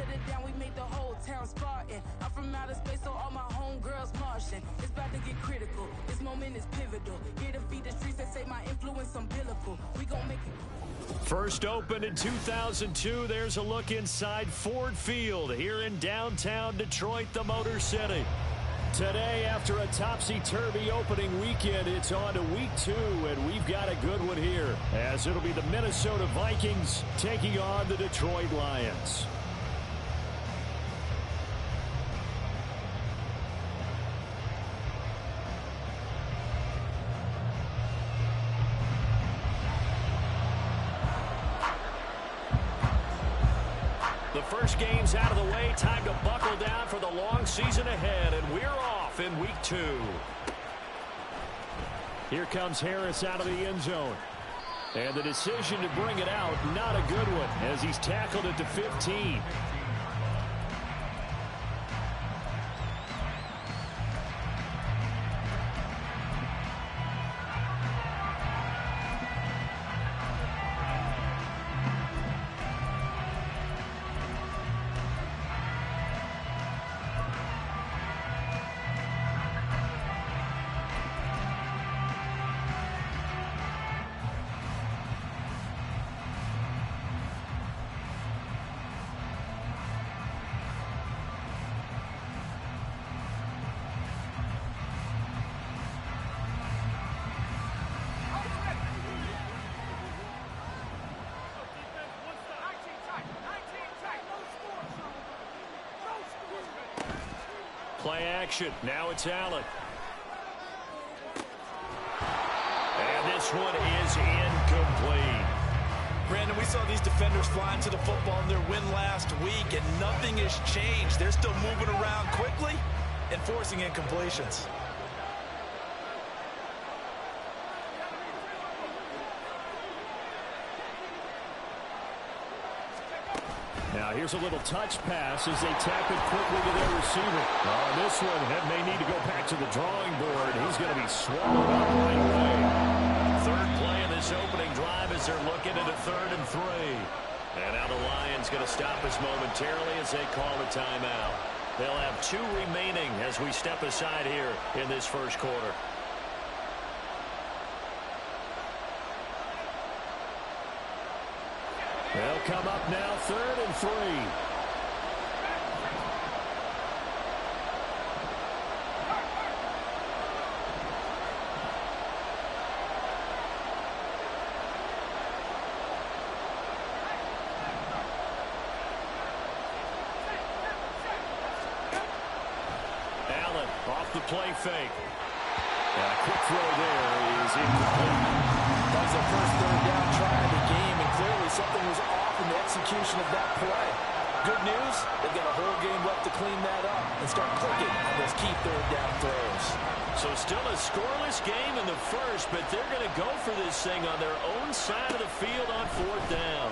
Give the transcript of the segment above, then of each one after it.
shut it down, we made the whole town Spartan. I'm from outer space, so all my homegirls Martian. It's about to get critical, this moment is pivotal. Here to feed the streets that say my influence umbilical. We gon' make it. First opened in 2002, there's a look inside Ford Field here in downtown Detroit, the Motor City. Today, after a topsy-turvy opening weekend, it's on to week 2, and we've got a good one here, as it'll be the Minnesota Vikings taking on the Detroit Lions. The first game's out of the way. Time to buckle down for the long season ahead, and we're off in week 2. Here comes Harris out of the end zone. And the decision to bring it out, not a good one, as he's tackled at the 15. Play action. Now it's Allen. And this one is incomplete. Brandon, we saw these defenders flying to the football in their win last week, and nothing has changed. They're still moving around quickly and forcing incompletions. Now here's a little touch pass as they tap it quickly to their receiver. On this one, Head may need to go back to the drawing board. He's going to be swallowed up right away. Third play of this opening drive as they're looking at a 3rd and 3. And now the Lions going to stop us momentarily as they call a timeout. They'll have 2 remaining as we step aside here in this first quarter. They'll come up now, 3rd and 3. Allen off the play fake. And a quick throw there is incomplete. That was their first 3rd down try of the game, and clearly something was off in the execution of that play. Good news, they've got a whole game left to clean that up and start clicking on those key 3rd down throws. So still a scoreless game in the first, but they're going to go for this thing on their own side of the field on 4th down.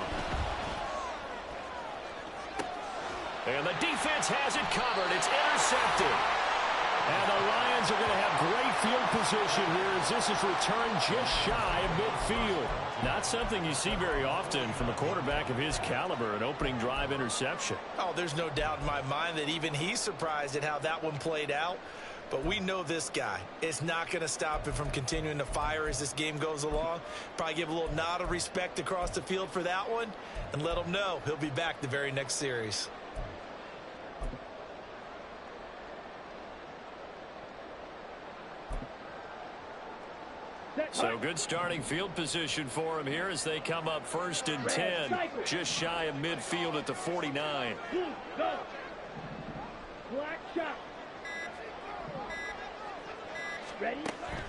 And the defense has it covered. It's intercepted. And the Lions are going to have great field position here as this is returned just shy of midfield. Not something you see very often from a quarterback of his caliber, an opening drive interception. Oh, there's no doubt in my mind that even he's surprised at how that one played out. But we know this guy. It's not going to stop him from continuing to fire as this game goes along. Probably give a little nod of respect across the field for that one and let him know he'll be back the very next series. So good starting field position for him here as they come up 1st and 10, just shy of midfield at the 49.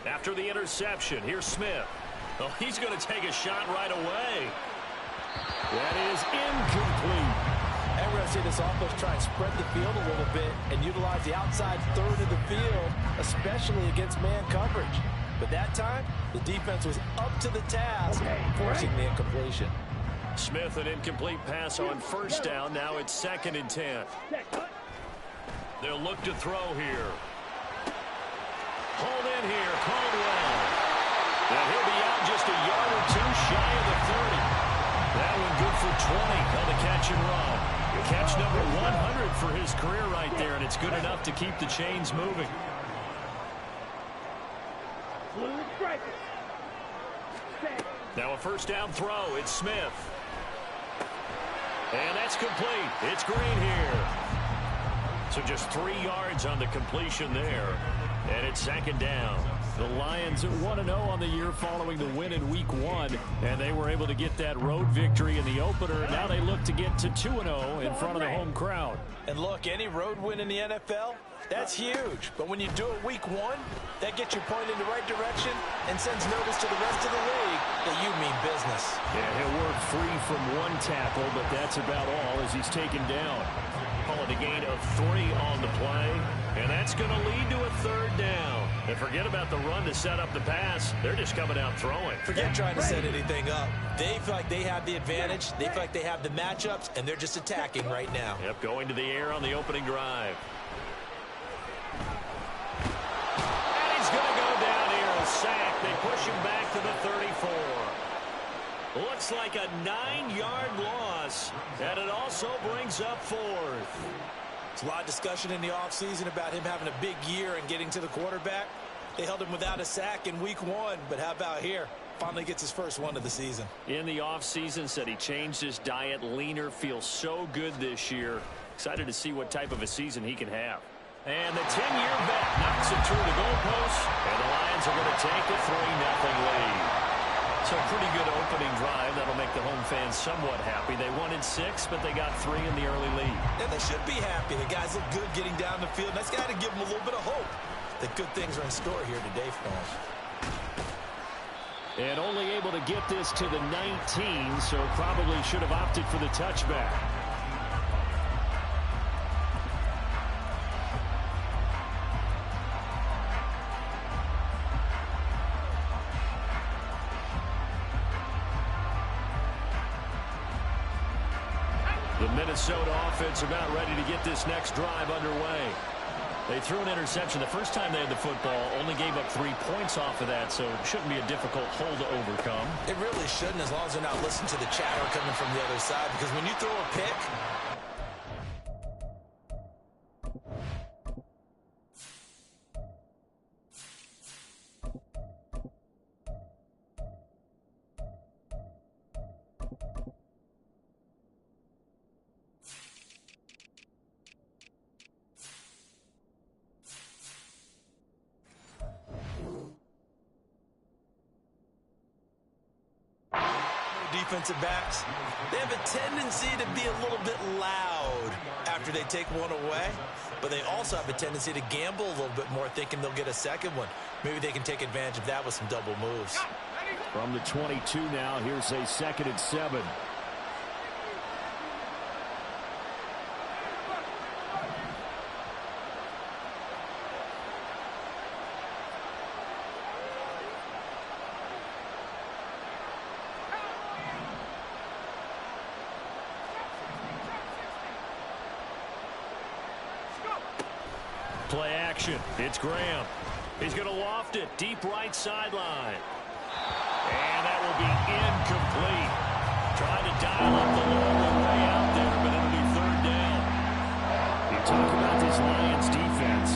After the interception, here's Smith. Oh, he's going to take a shot right away. That is incomplete. And we're going to see this offense try and spread the field a little bit and utilize the outside 3rd of the field, especially against man coverage. But that time, the defense was up to the task, forcing the incompletion. Smith, an incomplete pass on 1st down. Now it's 2nd and 10. They'll look to throw here. Hold in here, Caldwell. And he'll be out just a yard or 2 shy of the 30. That one good for 20 on the catch and run. Catch number 100 for his career right there, and it's good enough to keep the chains moving. Now a first down throw. It's Smith. And that's complete. It's Green here. So just 3 yards on the completion there. And it's second down. The Lions at 1-0 on the year following the win in Week 1. And they were able to get that road victory in the opener. Now they look to get to 2-0 in front of the home crowd. And look, any road win in the NFL, that's huge. But when you do it Week 1, that gets you pointed in the right direction and sends notice to the rest of the league that you mean business. Yeah, he'll work free from 1 tackle, but that's about all as he's taken down. Call it a gain of 3 on the play, and that's going to lead to a third down. And forget about the run to set up the pass. They're just coming out throwing. Forget trying to set anything up. They feel like they have the advantage. They feel like they have the matchups, and they're just attacking right now. Yep, going to the air on the opening drive. And he's going to go down here, a sack. They push him back to the 34. Looks like a 9-yard loss, and it also brings up 4th. There's a lot of discussion in the offseason about him having a big year and getting to the quarterback. They held him without a sack in Week 1, but how about here? Finally gets his first one of the season. In the offseason, said he changed his diet, leaner, feels so good this year. Excited to see what type of a season he can have. And the 10-year vet knocks it through the goalpost, and the Lions are going to take a 3-0 lead. So a pretty good opening drive. That'll make the home fans somewhat happy. They wanted 6, but they got 3 in the early lead. And they should be happy. The guys look good getting down the field. That's got to give them a little bit of hope that good things are in store here today for them. And only able to get this to the 19, so probably should have opted for the touchback. The Minnesota offense about ready to get this next drive underway. They threw an interception the first time they had the football, only gave up 3 points off of that, so it shouldn't be a difficult hole to overcome. It really shouldn't, as long as they're not listening to the chatter coming from the other side, because when you throw a pick, defensive backs, they have a tendency to be a little bit loud after they take one away, but they also have a tendency to gamble a little bit more, thinking they'll get a second one. Maybe they can take advantage of that with some double moves. From the 22 now, here's a 2nd and 7. Play action. It's Graham. He's going to loft it deep right sideline. And that will be incomplete. Trying to dial up the long way out there, but it'll be 3rd down. You talk about this Lions defense.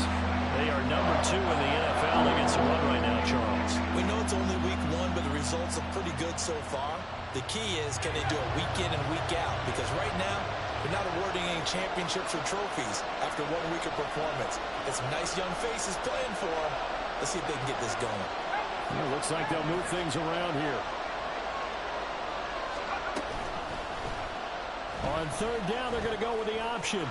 They are number 2 in the NFL against the run right now, Charles. We know it's only Week 1, but the results are pretty good so far. The key is, can they do it week in and week out? Because right now, they're not awarding any championships or trophies after 1 week of performance. It's some nice young faces playing for them. Let's see if they can get this going. It looks like they'll move things around here. On 3rd down, they're going to go with the option.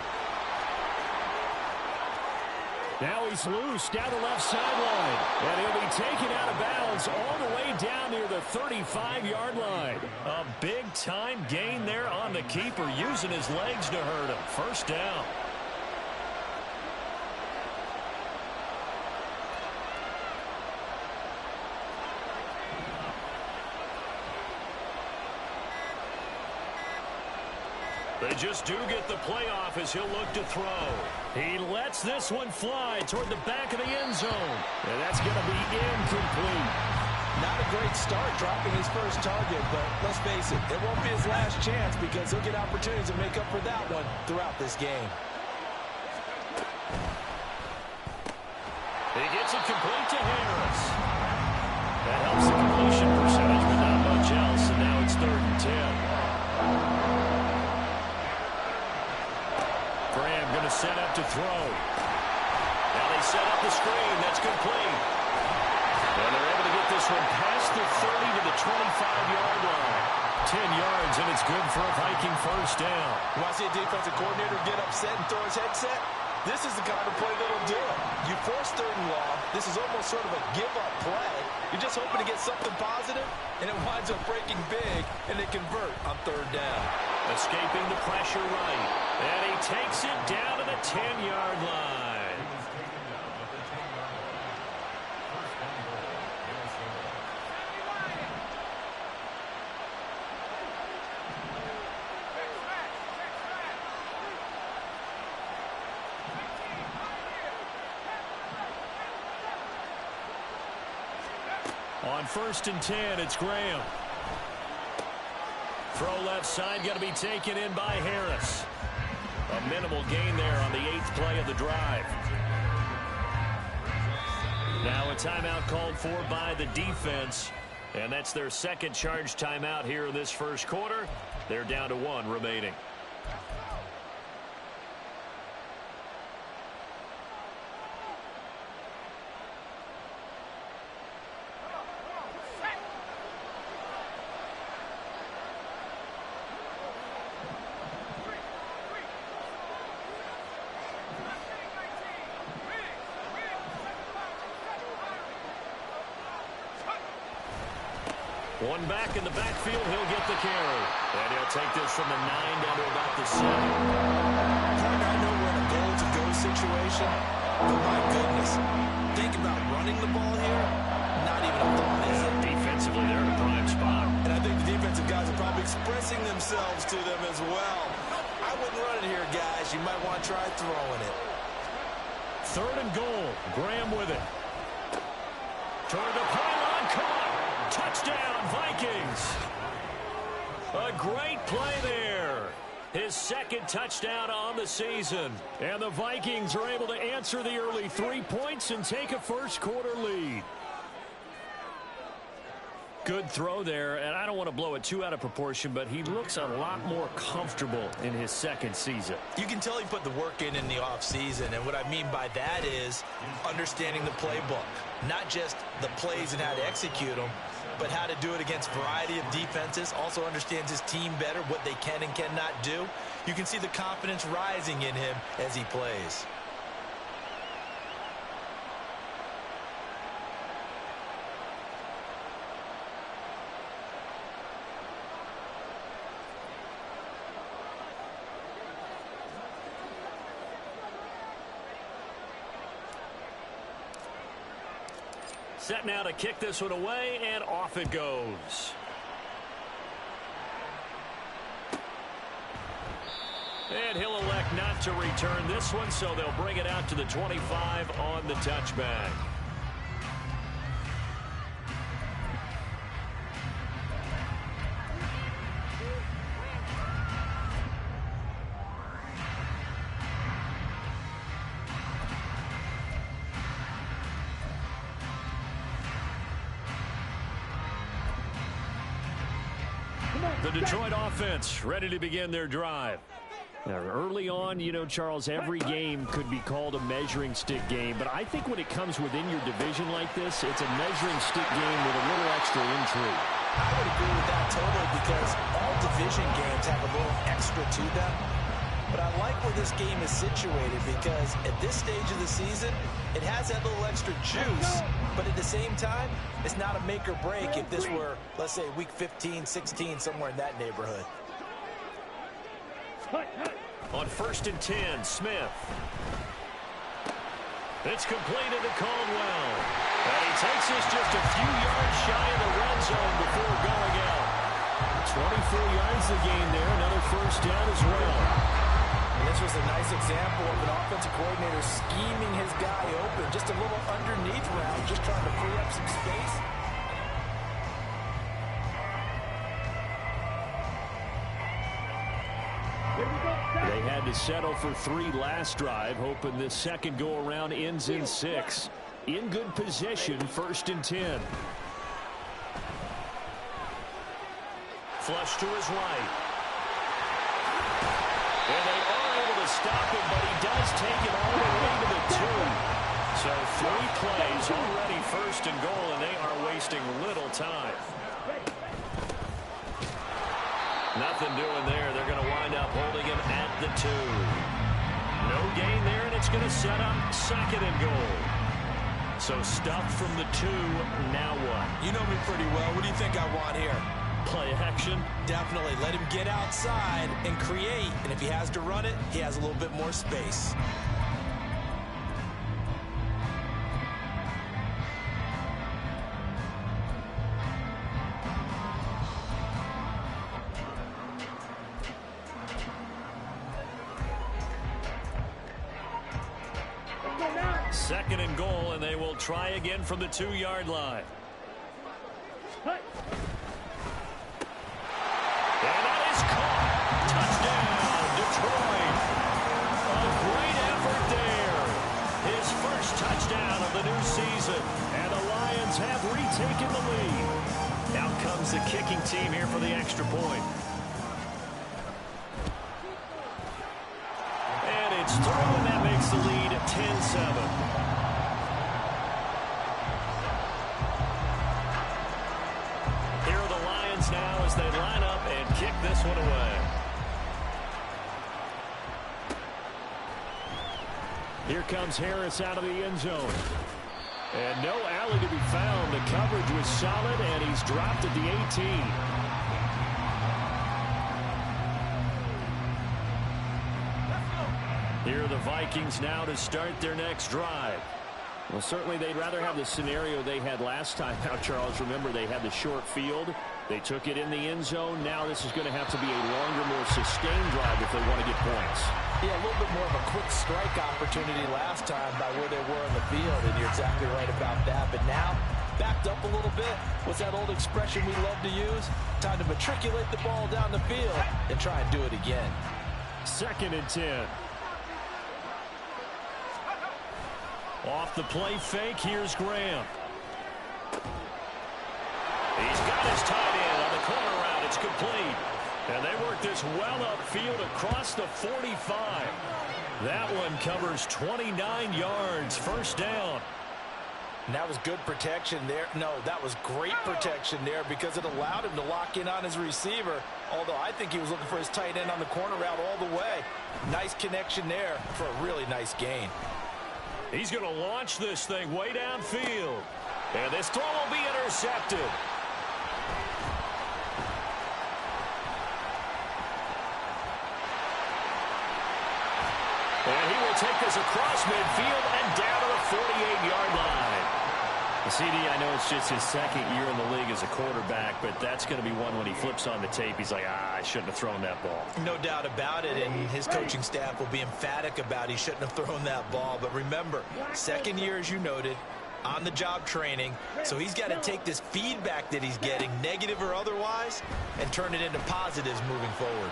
Now he's loose down the left sideline. And he'll be taken out of bounds all the way down near the 35-yard line. A big-time gain there on the keeper, using his legs to hurt him. 1st down. They just do get the playoff as he'll look to throw. He lets this one fly toward the back of the end zone. And that's going to be incomplete. Not a great start dropping his first target, but let's face it, it won't be his last chance because he'll get opportunities to make up for that one throughout this game. He gets it complete to Harris. That helps the completion percentage, but not much else, and now it's 3rd and 10. Graham going to set up to throw. Now they set up the screen. That's complete. And they're able to get this one past the 30 to the 25-yard line. 10 yards, and it's good for a Viking first down. You want to see a defensive coordinator get upset and throw his headset? This is the kind of play that'll do it. You force 3rd and long. This is almost sort of a give-up play. You're just hoping to get something positive, and it winds up breaking big, and they convert on 3rd down. Escaping the pressure right. And he takes it down to the 10-yard line. On 1st and 10, it's Graham. Throw left side, got to be taken in by Harris. A minimal gain there on the 8th play of the drive. Now a timeout called for by the defense, and that's their second charge timeout here in this first quarter. They're down to 1 remaining. One back in the backfield, he'll get the carry. And he'll take this from the 9 down to about the 7. Partner, I know we're in a goal-to-go situation, but my goodness, think about running the ball here. Not even a thought, is it? Defensively, they're in a prime spot. And I think the defensive guys are probably expressing themselves to them as well. I wouldn't run it here, guys. You might want to try throwing it. 3rd and goal. Graham with it. Toward the pylon, caught. Touchdown, Vikings. A great play there. His 2nd touchdown on the season. And the Vikings are able to answer the early 3 points and take a first quarter lead. Good throw there, and I don't want to blow it too out of proportion, but he looks a lot more comfortable in his 2nd season. You can tell he put the work in the offseason, and what I mean by that is understanding the playbook. Not just the plays and how to execute them, but how to do it against a variety of defenses. Also understands his team better, what they can and cannot do. You can see the confidence rising in him as he plays. Set now to kick this one away, and off it goes. And he'll elect not to return this one, so they'll bring it out to the 25 on the touchback. The Detroit offense ready to begin their drive. Now, early on, you know, Charles, every game could be called a measuring stick game, but I think when it comes within your division like this, it's a measuring stick game with a little extra intrigue. I would agree with that totally because all division games have a little extra to them. But I like where this game is situated because at this stage of the season, it has that little extra juice, but at the same time, it's not a make or break if this were, let's say, week 15, 16, somewhere in that neighborhood. On 1st and 10, Smith. It's completed to Caldwell. And he takes us just a few yards shy of the red zone before going out. 24 yards a gain there, another first down as well. And this was a nice example of an offensive coordinator scheming his guy open. Just a little underneath route, just trying to free up some space. They had to settle for 3 last drive, hoping this second go-around ends in 6. In good position, 1st and 10. Flush to his right. And they are able to stop him, but he does take it all the way to the 2. So 3 plays already 1st and goal, and they are wasting little time. Nothing doing there. They're going to wind up holding him at the 2. No gain there, and it's going to set up 2nd and goal. So stuff from the 2. Now what? You know me pretty well. What do you think I want here? Play action? Definitely. Let him get outside and create. And if he has to run it, he has a little bit more space. Second and goal, and they will try again from the 2-yard line. And that is caught. Touchdown, Detroit. A great effort there. His first touchdown of the new season. And the Lions have retaken the lead. Out comes the kicking team here for the extra point. And it's through, and that makes the lead 10-7. Now as they line up and kick this one away. Here comes Harris out of the end zone. And no alley to be found. The coverage was solid, and he's dropped at the 18. Here are the Vikings now to start their next drive. Well, certainly they'd rather have the scenario they had last time. Now, Charles, remember, they had the short field. They took it in the end zone. Now this is going to have to be a longer, more sustained drive if they want to get points. Yeah, a little bit more of a quick strike opportunity last time by where they were in the field, and you're exactly right about that. But now, backed up a little bit. What's that old expression we love to use? Time to matriculate the ball down the field and try and do it again. 2nd and 10. Off the play fake, here's Graham. He's got his tight end on the corner route. It's complete. And they work this well upfield across the 45. That one covers 29 yards. 1st down. And that was good protection there. No, that was great protection there because it allowed him to lock in on his receiver. Although I think he was looking for his tight end on the corner route all the way. Nice connection there for a really nice gain. He's going to launch this thing way downfield. And this throw will be intercepted. And he will take this across midfield and down to the 48-yard line. CD, I know it's just his 2nd year in the league as a quarterback, but that's going to be one when he flips on the tape. He's like, I shouldn't have thrown that ball. No doubt about it, and his coaching staff will be emphatic about he shouldn't have thrown that ball. But remember, 2nd year, as you noted, on-the-job training, so he's got to take this feedback that he's getting, negative or otherwise, and turn it into positives moving forward.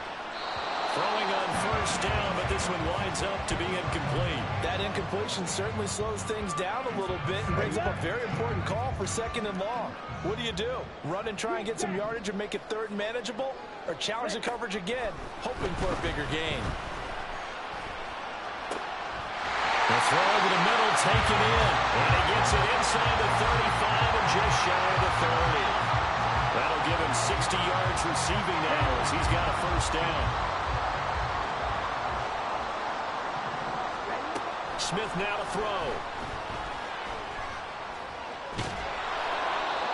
Throwing on 1st down, but this one winds up to be incomplete. That incompletion certainly slows things down a little bit and brings up a very important call for 2nd and long. What do? Run and try and get some yardage and make it 3rd and manageable, or challenge the coverage again, hoping for a bigger gain? The throw over the middle, taken in, and he gets it inside the 35 and just shy of the 30. That'll give him 60 yards receiving now as he's got a 1st down. Smith now to throw.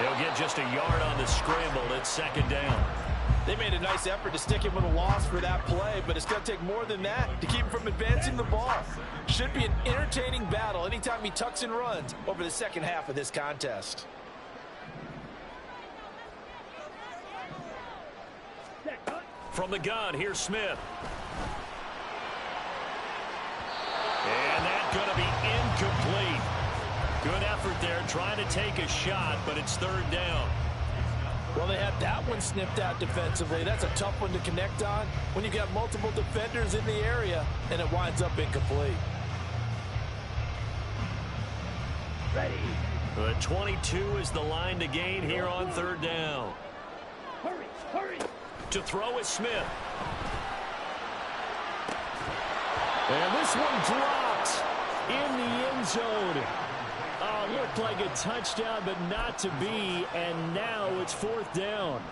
He'll get just a yard on the scramble. It's 2nd down. They made a nice effort to stick him with a loss for that play, but it's going to take more than that to keep him from advancing the ball. Should be an entertaining battle anytime he tucks and runs over the 2nd half of this contest. From the gun, here's Smith. And that's going to be incomplete. Good effort there trying to take a shot, but it's 3rd down. Well, they had that one snipped out defensively. That's a tough one to connect on when you got multiple defenders in the area, and it winds up incomplete. Ready. The 22 is the line to gain here on third down. Hurry. To throw is Smith. And this one dropped in the end zone. Oh, looked like a touchdown, but not to be. And now it's fourth down.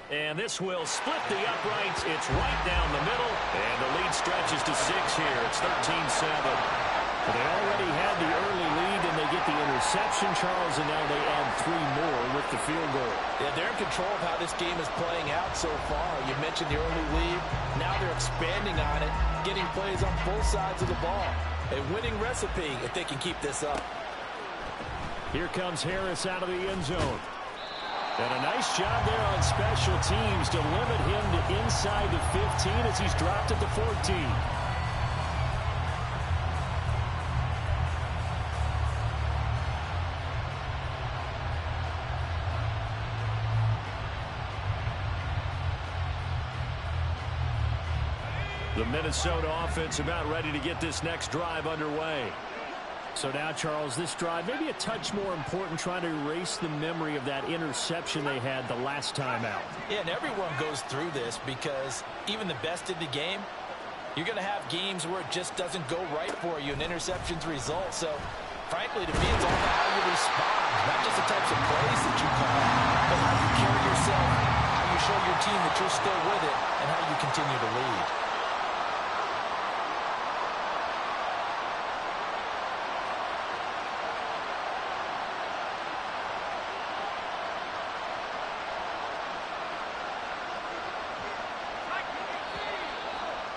And this will split the uprights. It's right down the middle. And the lead stretches to 6 here. It's 13-7. But they already had the early lead, and they get the interception, Charles, and now they add 3 more with the field goal. Yeah, they're in control of how this game is playing out so far. You mentioned the early lead. Now they're expanding on it, getting plays on both sides of the ball. A winning recipe if they can keep this up. Here comes Harris out of the end zone. And a nice job there on special teams to limit him to inside the 15 as he's dropped at the 14. The Minnesota offense about ready to get this next drive underway. So now, Charles, this drive maybe a touch more important, trying to erase the memory of that interception they had the last time out. Yeah, and everyone goes through this because even the best in the game, you're going to have games where it just doesn't go right for you and interceptions result. So, frankly, to me, it's all about how you respond, not just the types of plays that you call, but how you carry yourself, how you show your team that you're still with it, and how you continue to lead.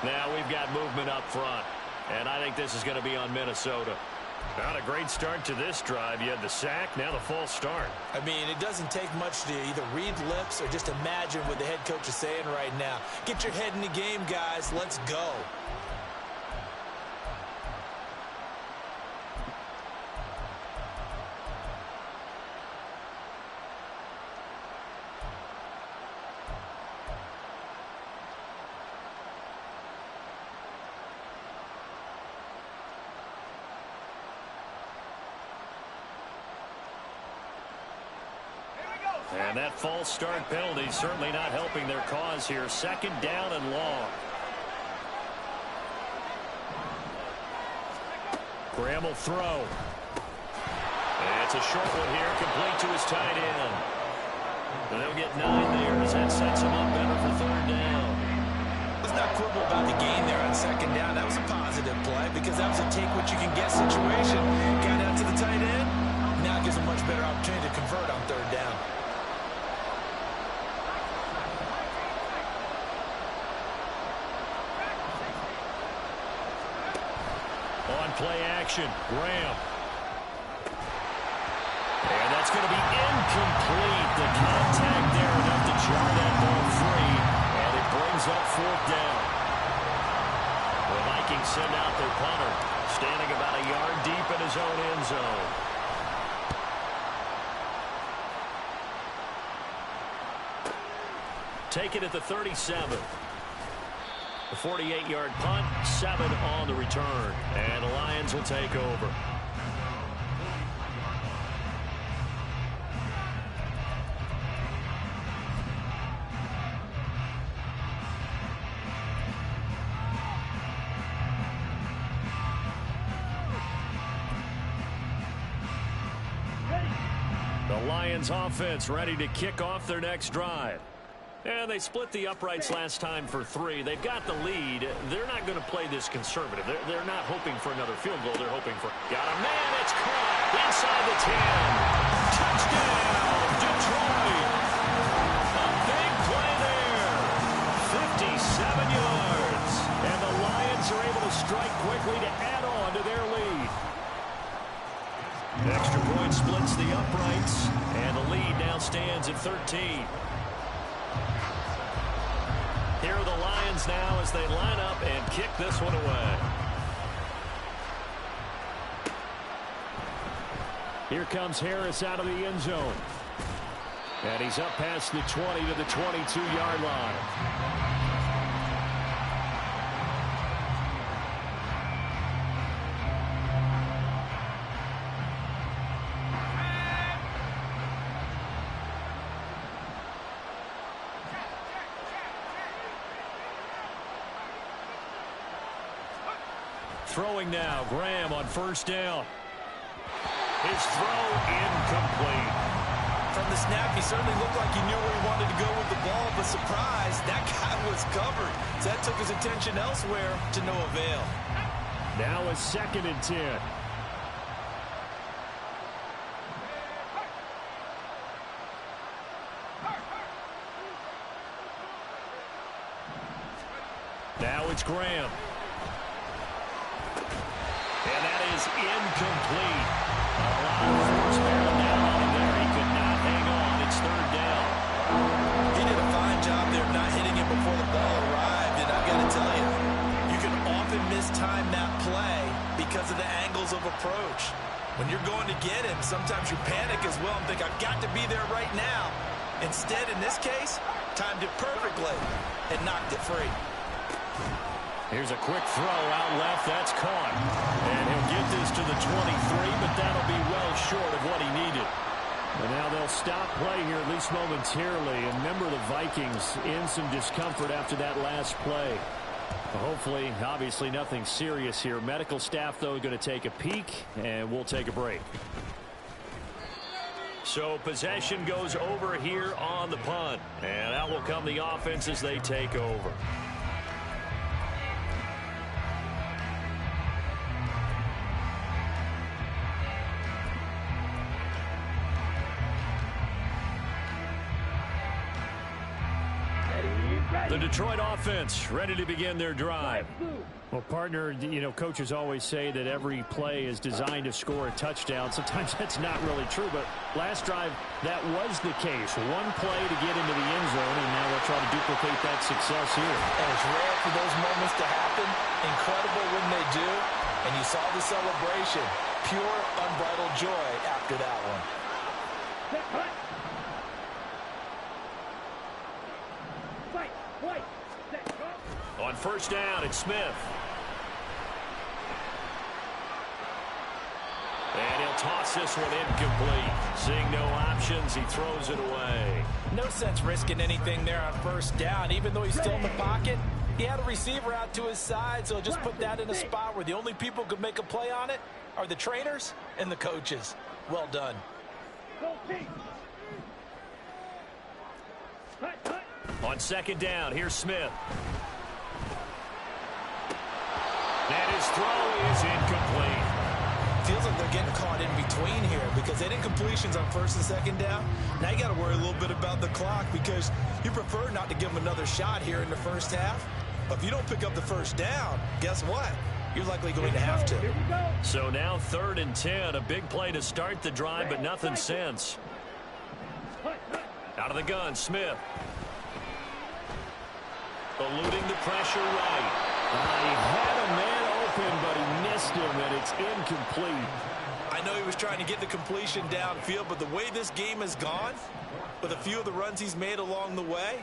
Now we've got movement up front, and I think this is going to be on Minnesota. Not a great start to this drive. You had the sack, now the false start. I mean, it doesn't take much to either read lips or just imagine what the head coach is saying right now. Get your head in the game, guys. Let's go. And that false start penalty certainly not helping their cause here. Second down and long. Graham will throw. And it's a short one here, complete to his tight end. And they'll get 9 there as that sets him up better for third down. Let's not quibble about the gain there on second down. That was a positive play because that was a take-what-you-can-get situation. Got out to the tight end. Now it gives a much better opportunity to convert on third down. On play action, Graham. And that's going to be incomplete. The contact there enough to jar that ball free. And it brings up fourth down. The Vikings send out their punter, standing about a yard deep in his own end zone. Take it at the 37. The 48-yard punt, 7 on the return. And the Lions will take over. The Lions offense ready to kick off their next drive. And they split the uprights last time for 3. They've got the lead. They're not going to play this conservative. They're not hoping for another field goal. They're hoping for... Got a man. It's caught inside the 10. Touchdown, Detroit. A big play there. 57 yards. And the Lions are able to strike quickly to add on to their lead. Extra point splits the uprights. And the lead now stands at 13. Here are the Lions now as they line up and kick this one away. Here comes Harris out of the end zone. And he's up past the 20 to the 22-yard line. Throwing now, Graham on first down. His throw incomplete. From the snap, he certainly looked like he knew where he wanted to go with the ball, but surprise, that guy was covered. So that took his attention elsewhere to no avail. Now a 2nd and 10. Now it's Graham. And that is incomplete. A lot of force bearing down on him there. He could not hang on. It's 3rd down. He did a fine job there of not hitting it before the ball arrived. And I've got to tell you, you can often mistime that play because of the angles of approach. When you're going to get him, sometimes you panic as well and think, I've got to be there right now. Instead, in this case, timed it perfectly and knocked it free. Here's a quick throw out left. That's caught. And he'll get this to the 23, but that'll be well short of what he needed. And now they'll stop play here, at least momentarily. And remember, the Vikings in some discomfort after that last play. Hopefully, obviously, nothing serious here. Medical staff, though, going to take a peek, and we'll take a break. So possession goes over here on the punt. And out will come the offense as they take over. The Detroit offense ready to begin their drive. Well, partner, you know, coaches always say that every play is designed to score a touchdown. Sometimes that's not really true, but last drive, that was the case. One play to get into the end zone, and now they'll try to duplicate that success here. And it's rare for those moments to happen. Incredible when they do. And you saw the celebration. Pure, unbridled joy after that one. On first down, it's Smith. And he'll toss this one incomplete. Seeing no options, he throws it away. No sense risking anything there on first down. Even though he's still in the pocket, he had a receiver out to his side, so just put that in a spot where the only people who could make a play on it are the trainers and the coaches. Well done. On second down, here's Smith. And his throw is incomplete. Feels like they're getting caught in between here because they did completions on first and second down. Now you got to worry a little bit about the clock because you prefer not to give them another shot here in the first half. But if you don't pick up the first down, guess what? You're likely going to have to. So now 3rd and 10, a big play to start the drive, but nothing since. Out of the gun, Smith. Eluding the pressure right. He had a man open, but he missed him, and it's incomplete. I know he was trying to get the completion downfield, but the way this game has gone, with a few of the runs he's made along the way,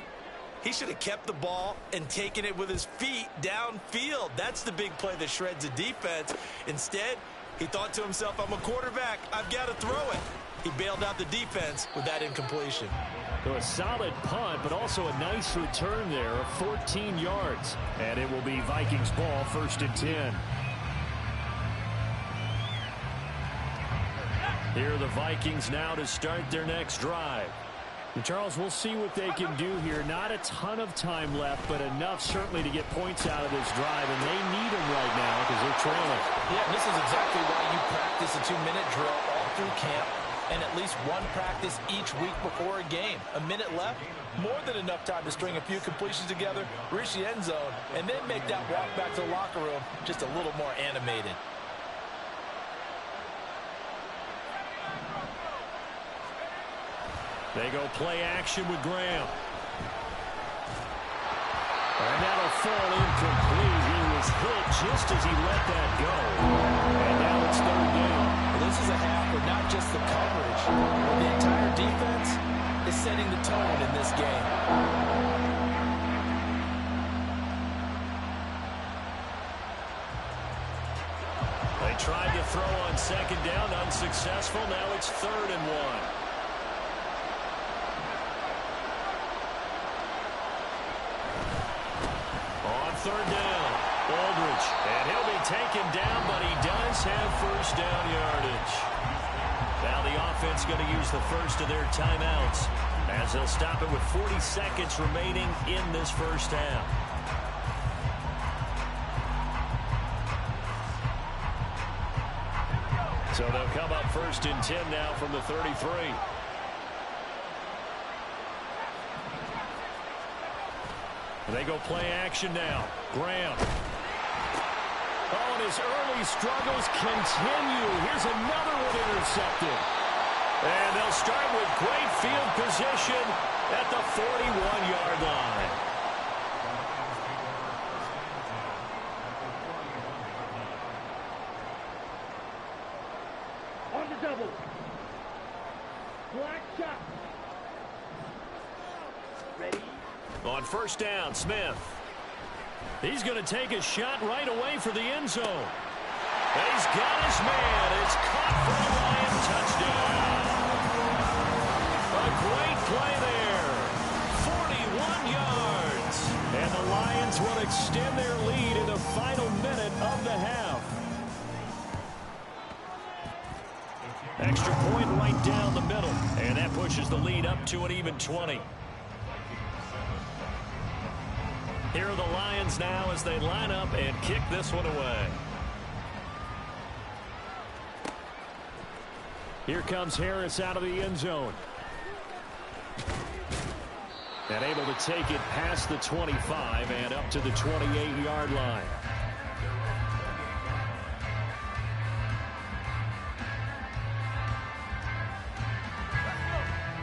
he should have kept the ball and taken it with his feet downfield. That's the big play that shreds the defense. Instead, he thought to himself, I'm a quarterback. I've got to throw it. He bailed out the defense with that incompletion. So a solid punt, but also a nice return there of 14 yards. And it will be Vikings ball, 1st and 10. Here are the Vikings now to start their next drive. And Charles, we'll see what they can do here. Not a ton of time left, but enough certainly to get points out of this drive. And they need them right now because they're trailing. Yeah, this is exactly why you practice a 2-minute drill all through camp. And at least one practice each week before a game. A minute left, more than enough time to string a few completions together, reach the end zone, and then make that walk back to the locker room just a little more animated. They go play action with Graham. And that'll fall incomplete. He was hit just as he let that go. And now it's 3rd down. Well, This is a half where not just the coverage, but the entire defense is setting the tone in this game. They tried to throw on second down, unsuccessful. Now it's 3rd and 1. On 3rd down, Aldridge. And he'll be taken down, but he does have first down yardage. Now the offense going to use the first of their timeouts as they'll stop it with 40 seconds remaining in this first half. So they'll come up 1st and 10 now from the 33. They go play action now. Graham. Oh, and his early struggles continue. Here's another one intercepted. And they'll start with great field position at the 41-yard line. On the double. Black shot. Ready? On 1st down, Smith. He's going to take a shot right away for the end zone. He's got his man. It's caught for the Lion touchdown. A great play there. 41 yards. And the Lions will extend their lead in the final minute of the half. Extra point right down the middle. And that pushes the lead up to an even 20. Here are the Lions now as they line up and kick this one away. Here comes Harris out of the end zone. And able to take it past the 25 and up to the 28-yard line.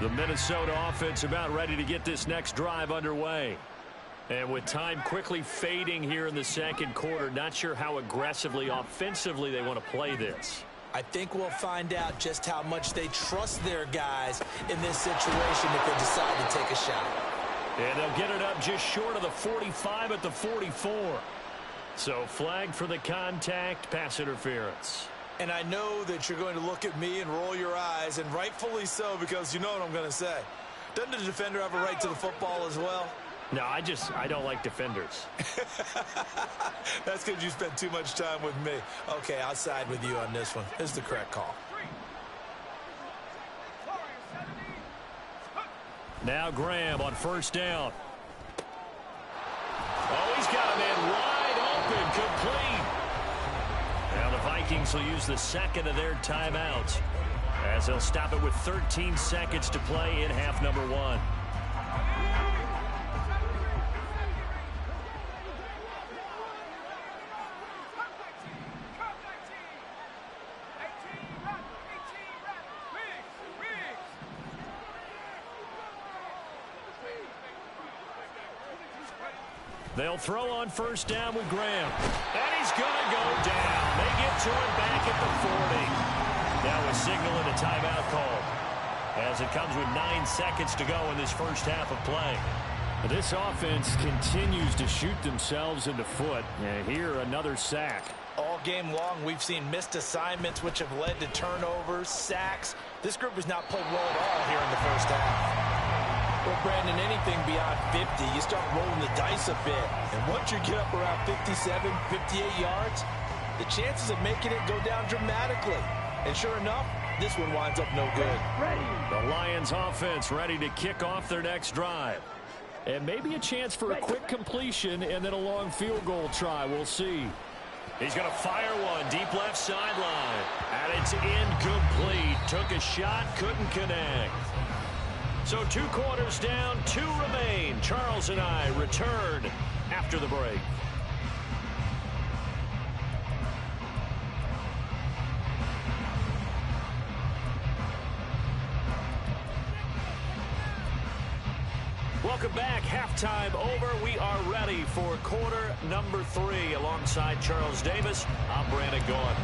The Minnesota offense about ready to get this next drive underway. And with time quickly fading here in the second quarter, not sure how aggressively, offensively they want to play this. I think we'll find out just how much they trust their guys in this situation if they decide to take a shot. And they'll get it up just short of the 45 at the 44. So flag for the contact, pass interference. And I know that you're going to look at me and roll your eyes, and rightfully so, because you know what I'm going to say. Doesn't the defender have a right to the football as well? No, I don't like defenders. That's because you spent too much time with me. Okay, I'll side with you on this one. This is the correct call. Now Graham on 1st down. Oh, he's got a man wide open, complete. Now the Vikings will use the second of their timeouts as they'll stop it with 13 seconds to play in half number 1. They'll throw on 1st down with Graham. And he's going to go down. They get to him back at the 40. Now a signal and a timeout call as it comes with 9 seconds to go in this first half of play. This offense continues to shoot themselves in the foot. And here, another sack. All game long, we've seen missed assignments, which have led to turnovers, sacks. This group has not played well at all here in the first half. Well, Brandon, anything beyond 50, you start rolling the dice a bit. And once you get up around 57, 58 yards, the chances of making it go down dramatically. And sure enough, this one winds up no good. The Lions offense ready to kick off their next drive. And maybe a chance for a quick completion and then a long field goal try. We'll see. He's going to fire one deep left sideline. And it's incomplete. Took a shot, couldn't connect. So 2 quarters down, 2 remain. Charles and I return after the break. Welcome back. Halftime over. We are ready for quarter number 3. Alongside Charles Davis, I'm Brandon Gaudin.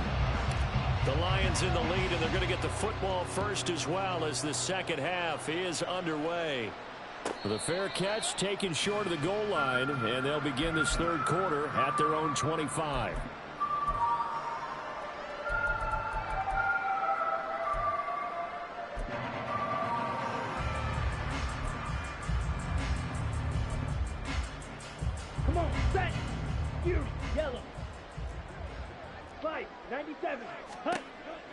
The Lions in the lead, and they're going to get the football first as well as the second half is underway. The fair catch taken short of the goal line, and they'll begin this third quarter at their own 25. Come on, set! You, yellow. 5, 97, hut!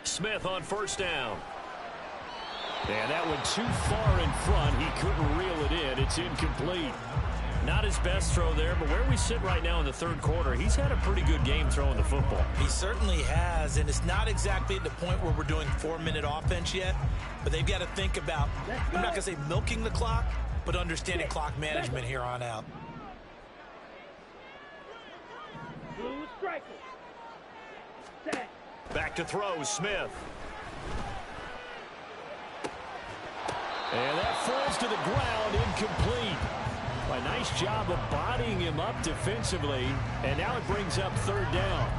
Smith on first down. And that went too far in front. He couldn't reel it in. It's incomplete. Not his best throw there, but where we sit right now in the third quarter, he's had a pretty good game throwing the football. He certainly has, and it's not exactly at the point where we're doing 4-minute offense yet, but they've got to think about, I'm not going to say milking the clock, but understanding clock management here on out. Blue striker. Set. Back to throw, Smith. And that falls to the ground, incomplete. A nice job of bodying him up defensively, and now it brings up third down.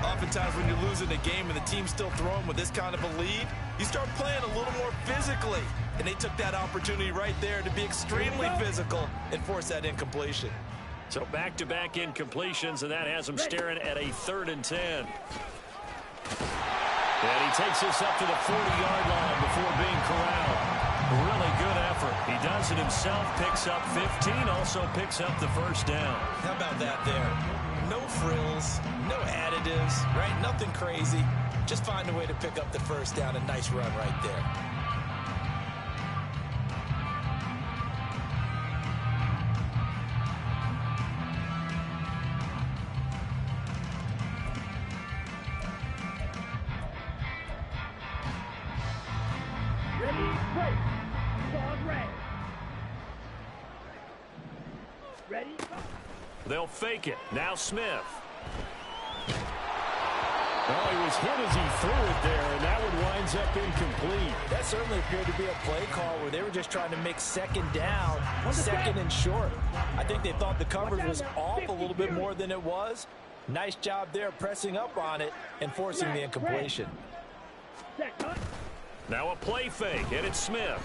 Oftentimes when you're losing a game and the team's still throwing with this kind of a lead, you start playing a little more physically. And they took that opportunity right there to be extremely physical and force that incompletion. So back-to-back incompletions, and that has him staring at a 3rd and 10. And he takes this up to the 40-yard line before being corralled. Really good effort. He does it himself, picks up 15, also picks up the first down. How about that there? No frills, no additives, right? Nothing crazy. Just find a way to pick up the first down. A nice run right there. Ready, break. Pause red. Ready, go. They'll fake it. Now Smith. Oh, he was hit as he threw it there, and that one winds up incomplete. That certainly appeared to be a play call where they were just trying to make second down, second and short. I think they thought the coverage was off a little bit more than it was. Nice job there pressing up on it and forcing the incompletion. Set, cut. Now a play fake, and it's Smith.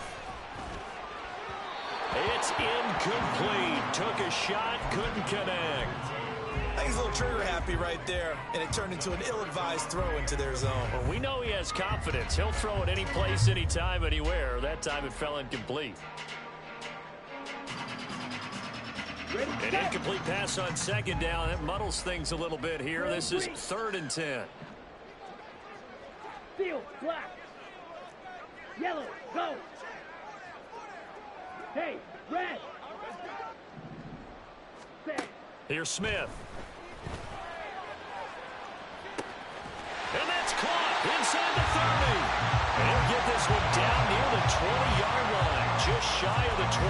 It's incomplete. Took a shot, couldn't connect. I think he's a little trigger happy right there, and it turned into an ill-advised throw into their zone. Well, we know he has confidence. He'll throw it any place, anytime, anywhere. That time it fell incomplete. An incomplete pass on second down. That muddles things a little bit here. This is 3rd and 10. Field, black. Yellow, go. Hey, red. Set. Here's Smith. And that's caught inside the 30. And he'll get this one down near the 20-yard line, just shy of the 20.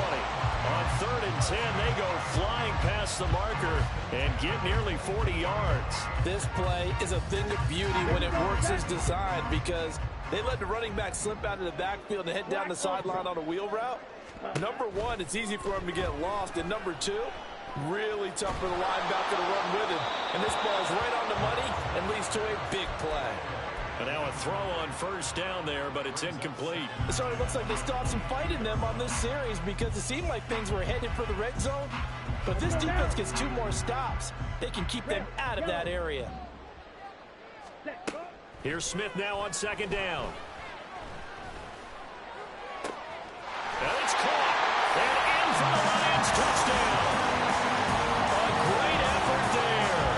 On 3rd and 10, they go flying past the marker and get nearly 40 yards. This play is a thing of beauty when it works as designed because they let the running back slip out of the backfield and head down the sideline on a wheel route. Number one, it's easy for him to get lost. And number two, really tough for the linebacker to run with him. And this ball is right on the money and leads to a big play. And now a throw on first down there, but it's incomplete. It sort of looks like they still have some fight in them on this series because it seemed like things were headed for the red zone. But this defense gets 2 more stops. They can keep them out of that area. Here's Smith now on second down. And it's caught. And in for the Lions touchdown. A great effort there.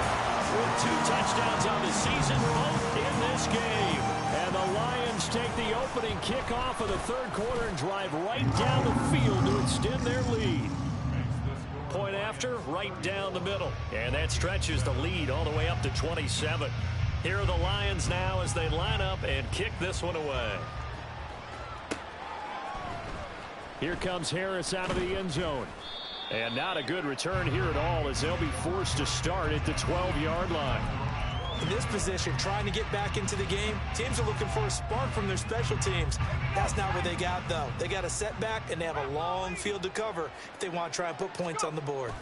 With 2 touchdowns on the season, both in this game. And the Lions take the opening kickoff of the third quarter and drive right down the field to extend their lead. Point after, right down the middle. And that stretches the lead all the way up to 27. Here are the Lions now as they line up and kick this one away. Here comes Harris out of the end zone. And not a good return here at all as they'll be forced to start at the 12-yard line. In this position, trying to get back into the game, teams are looking for a spark from their special teams. That's not what they got, though. They got a setback, and they have a long field to cover if they want to try and put points on the board.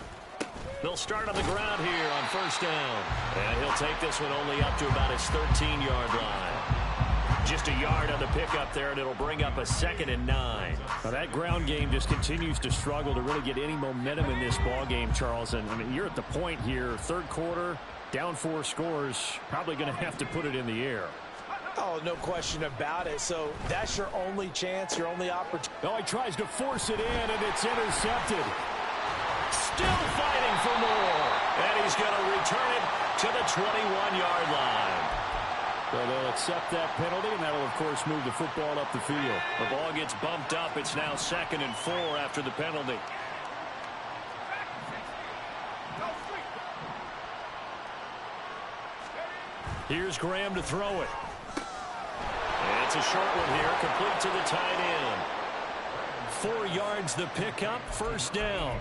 They'll start on the ground here on first down. And he'll take this one only up to about his 13-yard line. Just a yard on the pickup there, and it'll bring up a 2nd and 9. Now that ground game just continues to struggle to really get any momentum in this ball game, Charles. And I mean, you're at the point here, third quarter, down 4 scores, probably going to have to put it in the air. Oh, no question about it. So that's your only chance, your only opportunity. Oh, he tries to force it in, and it's intercepted. Still fighting for more. And he's going to return it to the 21-yard line. So they'll accept that penalty, and that'll, of course, move the football up the field. The ball gets bumped up. It's now 2nd and 4 after the penalty. Here's Graham to throw it. It's a short one here, complete to the tight end. 4 yards the pickup, first down.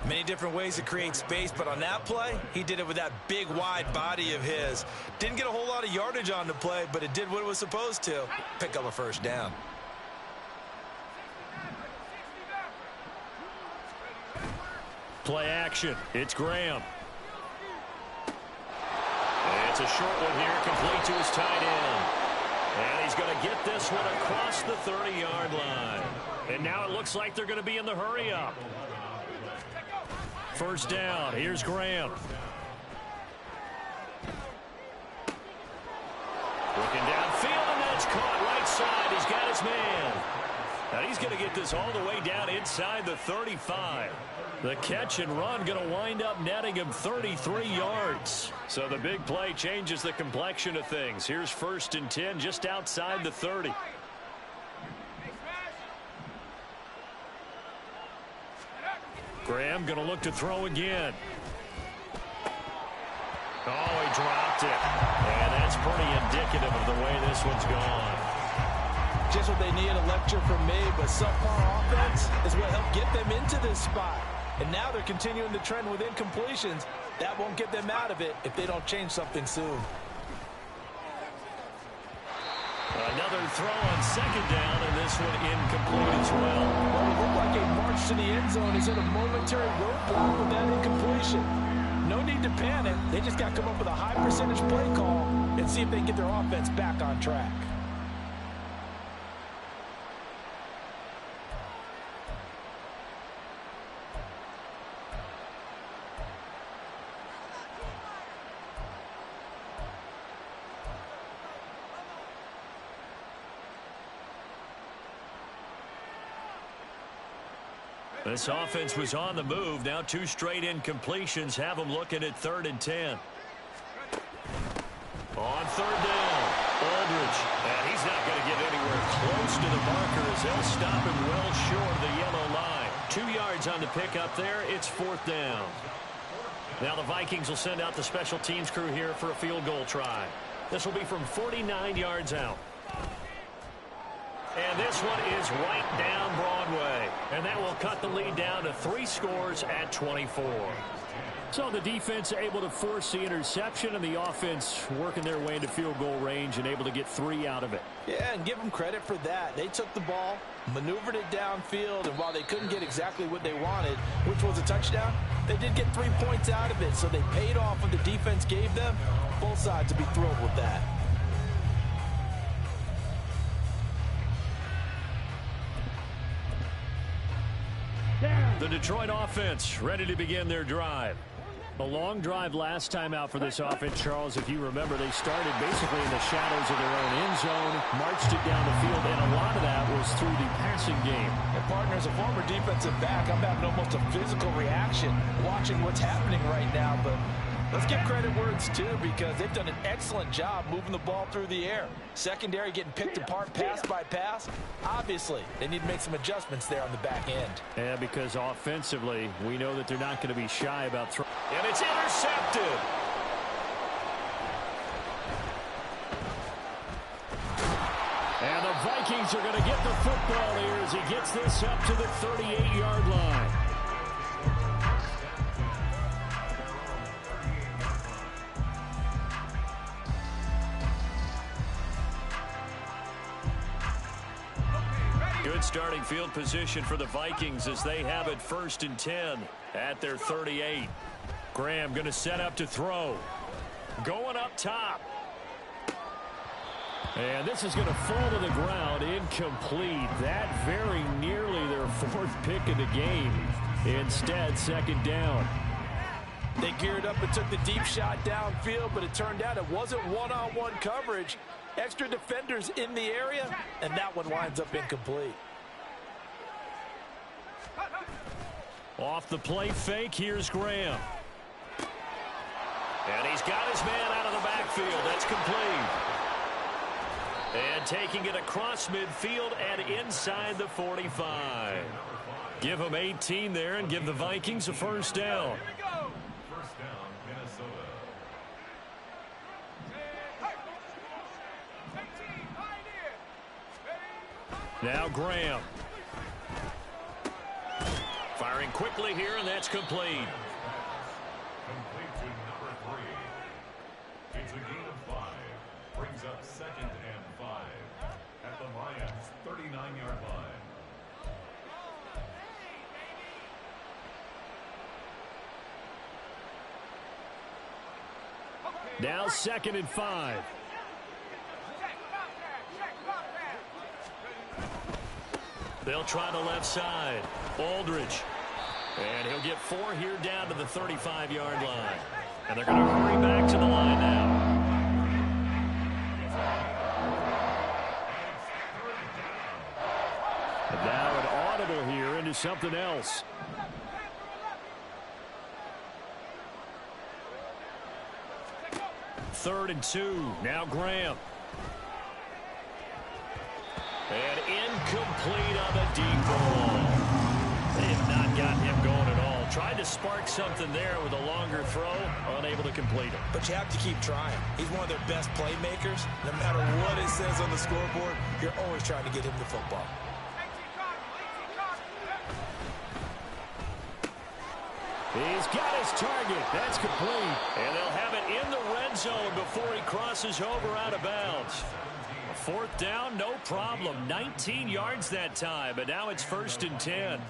Many different ways to create space, but on that play, he did it with that big, wide body of his. Didn't get a whole lot of yardage on the play, but it did what it was supposed to. Pick up a first down. Play action. It's Graham. It's a short one here, complete to his tight end. And he's going to get this one across the 30-yard line. And now it looks like they're going to be in the hurry-up. First down. Here's Graham. Looking downfield, and that's caught right side. He's got his man. Now he's going to get this all the way down inside the 35. The catch and run going to wind up netting him 33 yards. So the big play changes the complexion of things. Here's 1st and 10 just outside the 30. Graham going to look to throw again. Oh, he dropped it. And that's pretty indicative of the way this one's gone. Just what they need, a lecture from me, but subpar offense is what helped get them into this spot. And now they're continuing the trend with incompletions. That won't get them out of it if they don't change something soon. Another throw on 2nd down, and this one incomplete as well. Well, it looked like a march to the end zone is at a momentary roadblock with that incompletion. No need to panic. They just got to come up with a high percentage play call and see if they can get their offense back on track. This offense was on the move. Now 2 straight incompletions have them looking at 3rd and 10. On 3rd down, Aldridge. And he's not going to get anywhere close to the marker as they'll stop him well short of the yellow line. 2 yards on the pickup there. It's 4th down. Now the Vikings will send out the special teams crew here for a field goal try. This will be from 49 yards out. And this one is right down Broadway. And that will cut the lead down to 3 scores at 24. So the defense able to force the interception, and the offense working their way into field goal range and able to get 3 out of it. Yeah, and give them credit for that. They took the ball, maneuvered it downfield, and while they couldn't get exactly what they wanted, which was a touchdown, they did get 3 points out of it. So they paid off what the defense gave them. Both sides will be thrilled with that. The Detroit offense ready to begin their drive. A long drive last time out for this offense, Charles. If you remember, they started basically in the shadows of their own end zone, marched it down the field, and a lot of that was through the passing game. And partner, as a former defensive back, I'm having almost a physical reaction watching what's happening right now. But let's give credit where it's due, because they've done an excellent job moving the ball through the air. Secondary getting picked apart pass by pass. Obviously, they need to make some adjustments there on the back end. Yeah, because offensively, we know that they're not going to be shy about throwing. And it's intercepted. And the Vikings are going to get the football here as he gets this up to the 38-yard line. Good starting field position for the Vikings as they have it 1st and 10 at their 38. Graham going to set up to throw. Going up top. And this is going to fall to the ground, incomplete. That very nearly their fourth pick of the game. Instead, second down. They geared up and took the deep shot downfield, but it turned out it wasn't one-on-one coverage. Extra defenders in the area, and that one winds up incomplete. Off the play fake, here's Graham. And he's got his man out of the backfield. That's complete. And taking it across midfield and inside the 45. Give them 18 there and give the Vikings a first down. First down, Minnesota. Now Graham. Firing quickly here, and that's complete. Complete to number 3. It's a gain of 5. Brings up 2nd and 5 at the Lions' 39-yard line. Now 2nd and 5. They'll try the left side. Aldridge. And he'll get 4 here down to the 35-yard line. And they're going to hurry back to the line now. And now an audible here into something else. Third and 2. Now Graham. And incomplete on the deep ball. They have not got him going at all. Tried to spark something there with a longer throw. Unable to complete it. But you have to keep trying. He's one of their best playmakers. No matter what it says on the scoreboard, you're always trying to get him the football. He's got his target. That's complete. And they'll have it in the red zone before he crosses over out of bounds. A fourth down, no problem. 19 yards that time, but now it's 1st and 10.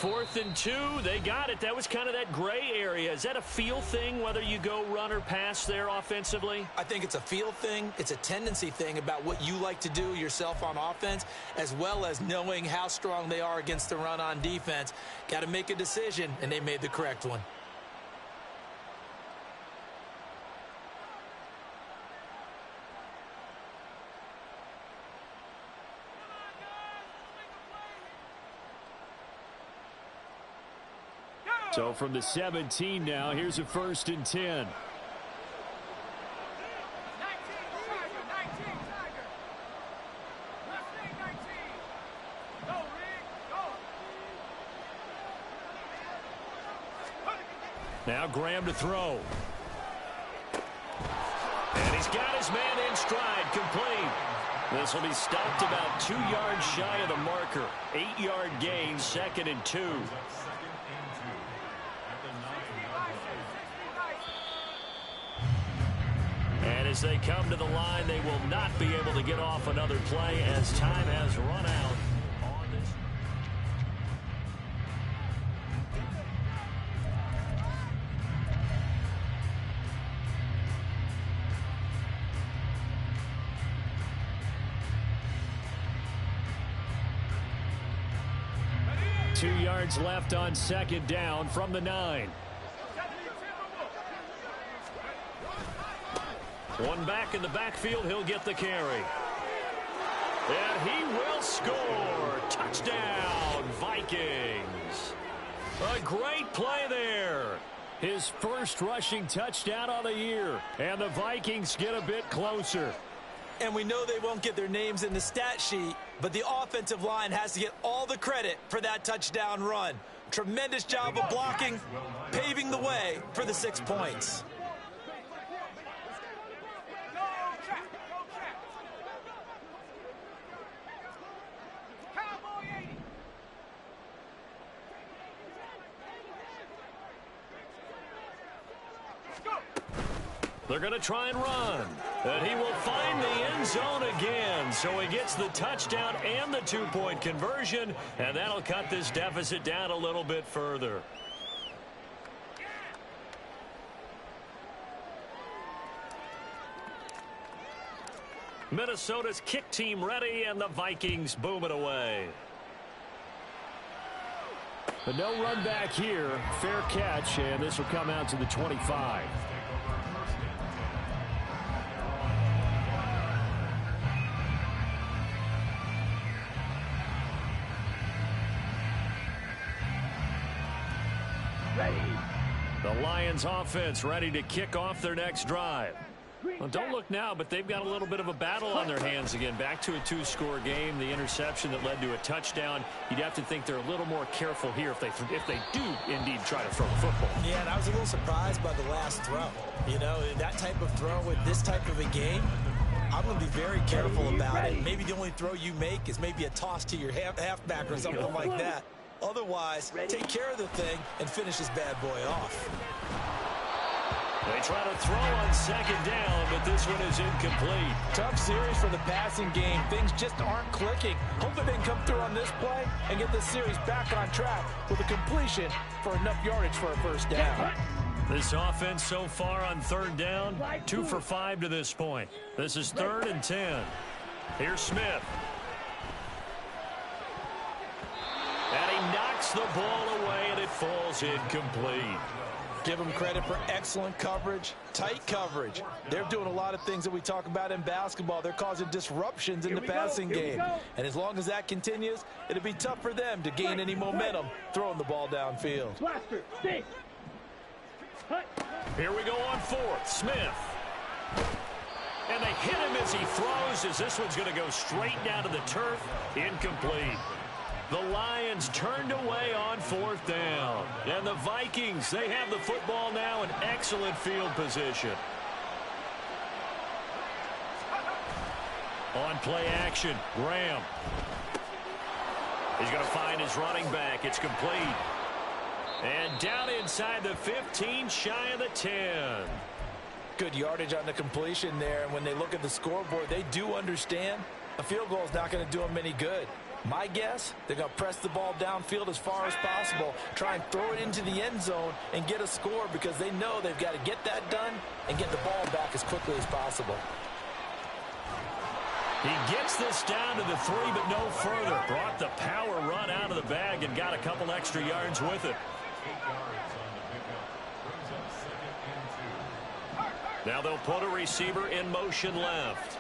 4th and 2, they got it. That was kind of that gray area. Is that a feel thing, whether you go run or pass there offensively? I think it's a feel thing. It's a tendency thing about what you like to do yourself on offense, as well as knowing how strong they are against the run on defense. Got to make a decision, and they made the correct one. So from the 17 now, here's a 1st and 10. Now Graham to throw. And he's got his man in stride, complete. This will be stopped about 2 yards shy of the marker. 8-yard gain, 2nd and 2. And as they come to the line, they will not be able to get off another play as time has run out on this. Two yards left on 2nd down from the 9. One back in the backfield, he'll get the carry. And he will score. Touchdown, Vikings. A great play there. His first rushing touchdown of the year. And the Vikings get a bit closer. And we know they won't get their names in the stat sheet, but the offensive line has to get all the credit for that touchdown run. Tremendous job of blocking, paving the way for the 6 points. They're going to try and run. And he will find the end zone again. So he gets the touchdown and the 2-point conversion. And that'll cut this deficit down a little bit further. Minnesota's kick team ready, and the Vikings boom it away. But no run back here. Fair catch, and this will come out to the 25. Ready. The Lions offense ready to kick off their next drive. Well, don't look now, but they've got a little bit of a battle on their hands again. Back to a two-score game. The interception that led to a touchdown. You'd have to think they're a little more careful here if they do indeed try to throw the football. Yeah, and I was a little surprised by the last throw. You know, that type of throw with this type of a game, I'm going to be very careful about it. Maybe the only throw you make is maybe a toss to your halfback or something like that. Otherwise, take care of the thing and finish this bad boy off. They try to throw on second down, but this one is incomplete. Tough series for the passing game. Things just aren't clicking. Hopefully they can come through on this play and get this series back on track with a completion for enough yardage for a first down. This offense so far on third down, 2 for 5 to this point. This is 3rd and 10. Here's Smith. And he knocks the ball away, and it falls incomplete. Give them credit for excellent coverage, tight coverage. They're doing a lot of things that we talk about in basketball. They're causing disruptions in the passing game. And as long as that continues, it'll be tough for them to gain any momentum throwing the ball downfield. Blaster, stay. Here we go on 4th. Smith. And they hit him as he throws, as this one's going to go straight down to the turf. Incomplete. The Lions turned away on 4th down. And the Vikings, they have the football now in excellent field position. On play action, Graham. He's going to find his running back. It's complete. And down inside the 15, shy of the 10. Good yardage on the completion there. And when they look at the scoreboard, they do understand a field goal is not going to do them any good. My guess, they're going to press the ball downfield as far as possible, try and throw it into the end zone and get a score because they know they've got to get that done and get the ball back as quickly as possible. He gets this down to the 3, but no further. Brought the power run out of the bag and got a couple extra yards with it. 8 yards on the pickup. Brings up 2nd and 2. Now they'll put a receiver in motion left.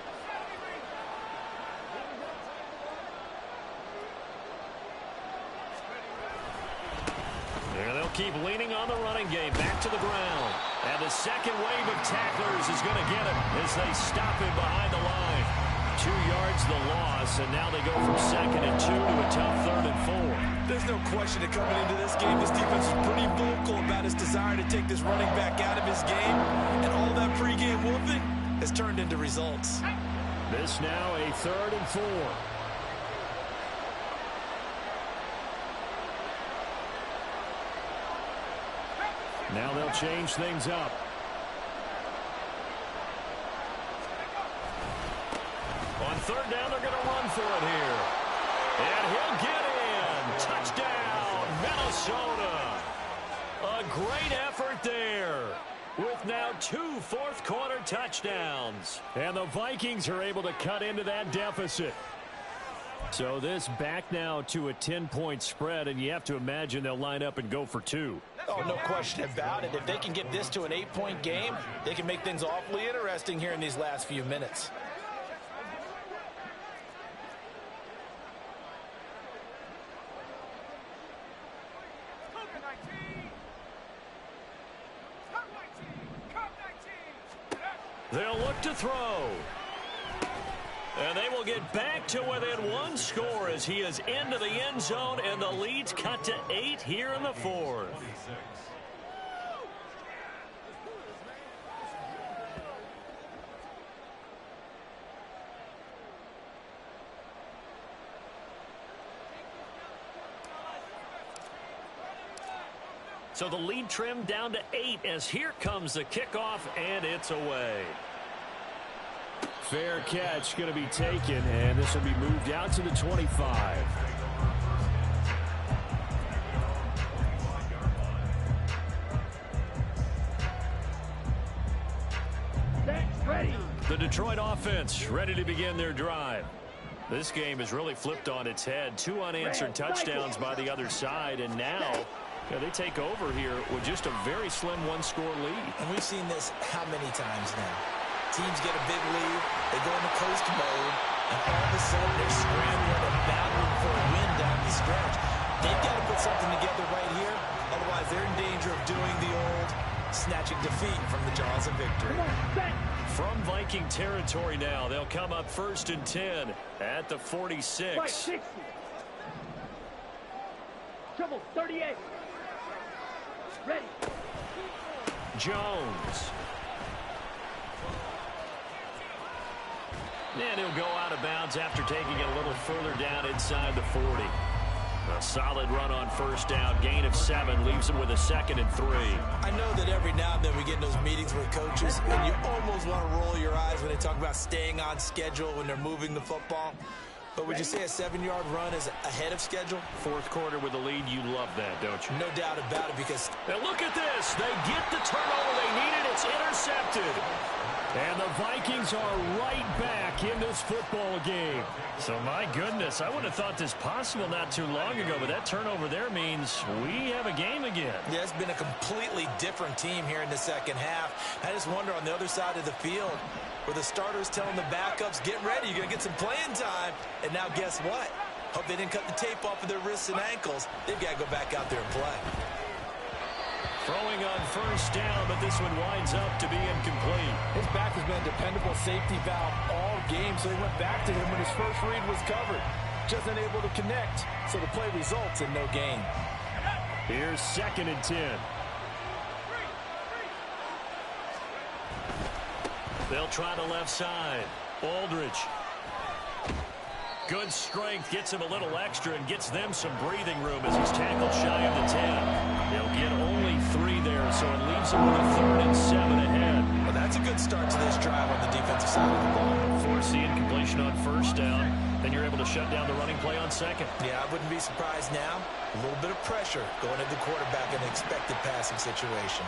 And they'll keep leaning on the running game. Back to the ground. And the second wave of tacklers is going to get him as they stop him behind the line. 2 yards the loss, and now they go from 2nd and 2 to a tough 3rd and 4. There's no question that coming into this game, this defense is pretty vocal about his desire to take this running back out of his game. And all that pregame whooping has turned into results. This now a 3rd and 4. Now they'll change things up. On 3rd down, they're going to run for it here. And he'll get in. Touchdown, Minnesota. A great effort there with now 2 fourth-quarter touchdowns. And the Vikings are able to cut into that deficit. So this back now to a 10-point spread, and you have to imagine they'll line up and go for 2. Oh, no question about it. If they can get this to an 8-point game, they can make things awfully interesting here in these last few minutes. They'll look to throw. And they will get back to within 1 score as he is into the end zone, and the lead's cut to 8 here in the 4th. So the lead trimmed down to 8 as here comes the kickoff, and it's away. Fair catch going to be taken, and this will be moved out to the 25. Set, ready. The Detroit offense ready to begin their drive. This game is really flipped on its head. 2 unanswered touchdowns by the other side, and now they take over here with just a very slim 1-score lead. And we've seen this how many times now? Teams get a big lead, they go into coast mode, and all of a sudden they're scrambling and battling for a win down the stretch. They've got to put something together right here, otherwise they're in danger of doing the old snatching defeat from the jaws of victory. From Viking territory now, they'll come up 1st and 10 at the 46. Right, 60. Triple 38. Ready. Jones. And he'll go out of bounds after taking it a little further down inside the 40. A solid run on 1st down. Gain of 7 leaves him with a 2nd and 3. I know that every now and then we get in those meetings with coaches, and you almost want to roll your eyes when they talk about staying on schedule when they're moving the football. But would you say a 7-yard run is ahead of schedule? 4th quarter with the lead, you love that, don't you? No doubt about it, because... Now look at this. They get the turnover they needed. It's intercepted. And the Vikings are right back in this football game. So, my goodness, I would have thought this possible not too long ago, but that turnover there means we have a game again. Yeah, it's been a completely different team here in the second half. I just wonder on the other side of the field, where the starters telling the backups, get ready, you're going to get some playing time. And now guess what? Hope they didn't cut the tape off of their wrists and ankles. They've got to go back out there and play. Throwing on 1st down, but this one winds up to be incomplete. His back has been a dependable safety valve all game, so he went back to him when his first read was covered. Just unable to connect, so the play results in no gain. Here's 2nd and 10. They'll try the left side. Aldridge. Good strength, gets him a little extra and gets them some breathing room as he's tackled shy of the 10. They'll get only 3 there, so it leaves them with a 3rd and 7 ahead. Well, that's a good start to this drive on the defensive side of the ball. Force the incompletion on 1st down, then you're able to shut down the running play on 2nd. Yeah, I wouldn't be surprised now. A little bit of pressure going at the quarterback in an expected passing situation.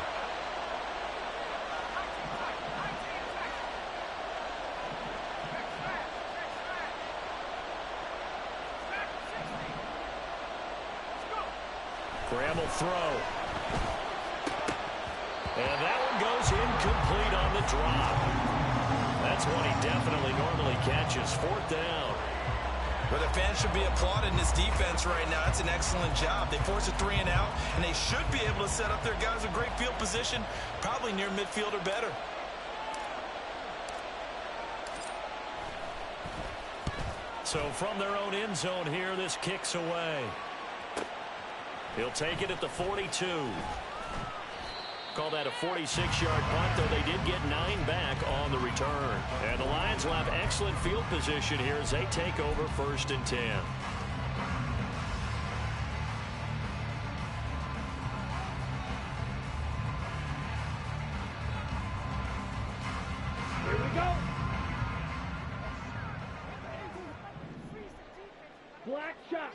Graham will throw. And that one goes incomplete on the drop. That's one he definitely normally catches. 4th down. Well, the fans should be applauding this defense right now. That's an excellent job. They force a 3 and out, and they should be able to set up their guys in great field position, probably near midfield or better. So from their own end zone here, this kicks away. He'll take it at the 42. Call that a 46-yard punt, though they did get 9 back on the return. And the Lions will have excellent field position here as they take over 1st and 10. Here we go. Black shot.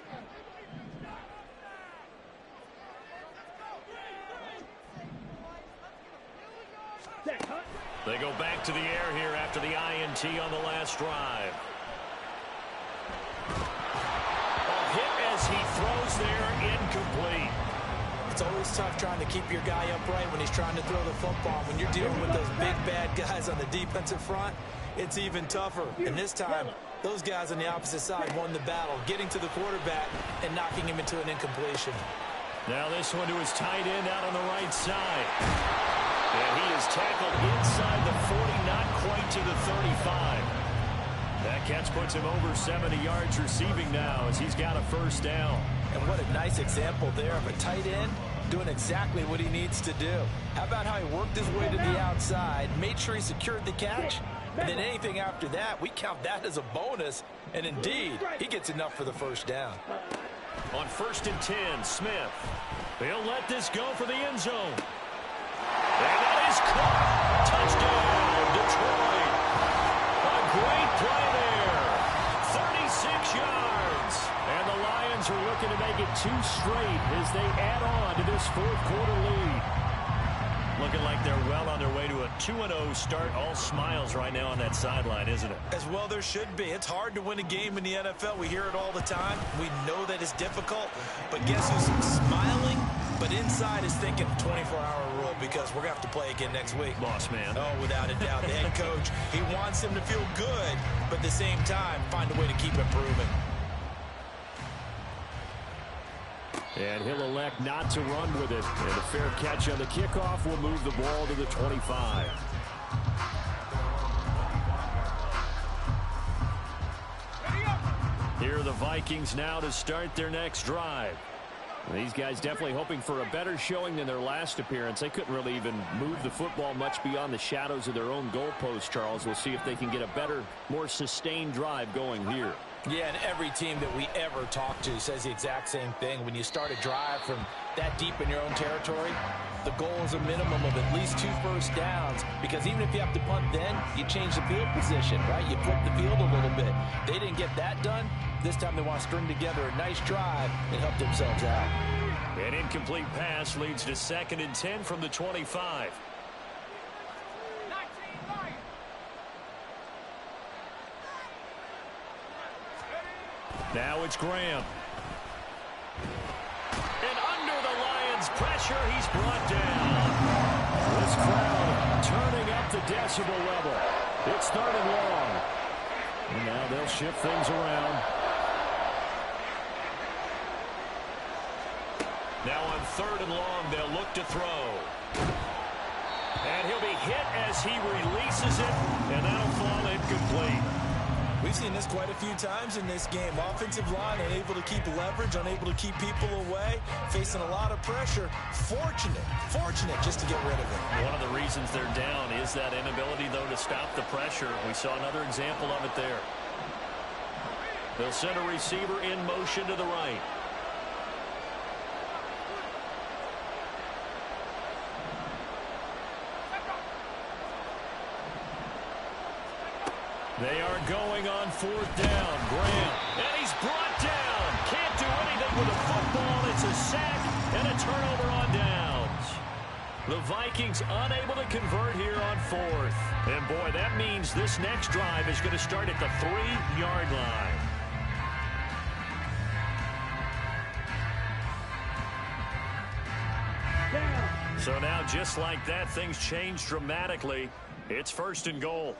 They go back to the air here after the INT on the last drive. A hit as he throws there, incomplete. It's always tough trying to keep your guy upright when he's trying to throw the football. When you're dealing with those big, bad guys on the defensive front, it's even tougher. And this time, those guys on the opposite side won the battle, getting to the quarterback and knocking him into an incompletion. Now this one to his tight end out on the right side. And he is tackled inside the 40, not quite to the 35. That catch puts him over 70 yards receiving now as he's got a 1st down. And what a nice example there of a tight end doing exactly what he needs to do. How about how he worked his way to the outside, made sure he secured the catch, and then anything after that, we count that as a bonus. And indeed, he gets enough for the 1st down. On 1st and 10, Smith. He'll let this go for the end zone. And that is caught. Touchdown, Detroit. A great play there. 36 yards. And the Lions are looking to make it 2 straight as they add on to this 4th quarter lead. looking like they're well on their way to a 2-0 start. All smiles right now on that sideline, isn't it? As well there should be. It's hard to win a game in the NFL. We hear it all the time. We know that it's difficult. But guess who's smiling? But inside is thinking 24-hour rule because we're going to have to play again next week. Boss man. Oh, without a doubt. The head coach, he wants him to feel good, but at the same time, find a way to keep improving. And he'll elect not to run with it. And a fair catch on the kickoff will move the ball to the 25. Here are the Vikings now to start their next drive. These guys definitely hoping for a better showing than their last appearance. They couldn't really even move the football much beyond the shadows of their own goalpost, Charles. We'll see if they can get a better, more sustained drive going here. Yeah, and every team that we ever talk to says the exact same thing. When you start a drive from that deep in your own territory, the goal is a minimum of at least 2 first downs, because even if you have to punt then, you change the field position, right? You flip the field a little bit. They didn't get that done. This time they want to string together a nice drive and help themselves out. An incomplete pass leads to 2nd and 10 from the 25. Now it's Graham. And under the Lions' pressure, he's brought down. This crowd turning up the decibel level. It's 3rd and long. And now they'll shift things around. Now on 3rd and long, they'll look to throw. And he'll be hit as he releases it, and that'll fall incomplete. We've seen this quite a few times in this game. Offensive line unable to keep leverage, unable to keep people away, facing a lot of pressure. Fortunate just to get rid of it. One of the reasons they're down is that inability, though, to stop the pressure. We saw another example of it there. They'll send a receiver in motion to the right. They are going on 4th down. Graham. And he's brought down. Can't do anything with the football. It's a sack and a turnover on downs. The Vikings unable to convert here on 4th. And, boy, that means this next drive is going to start at the 3-yard line. So now, just like that, things change dramatically. It's 1st and goal.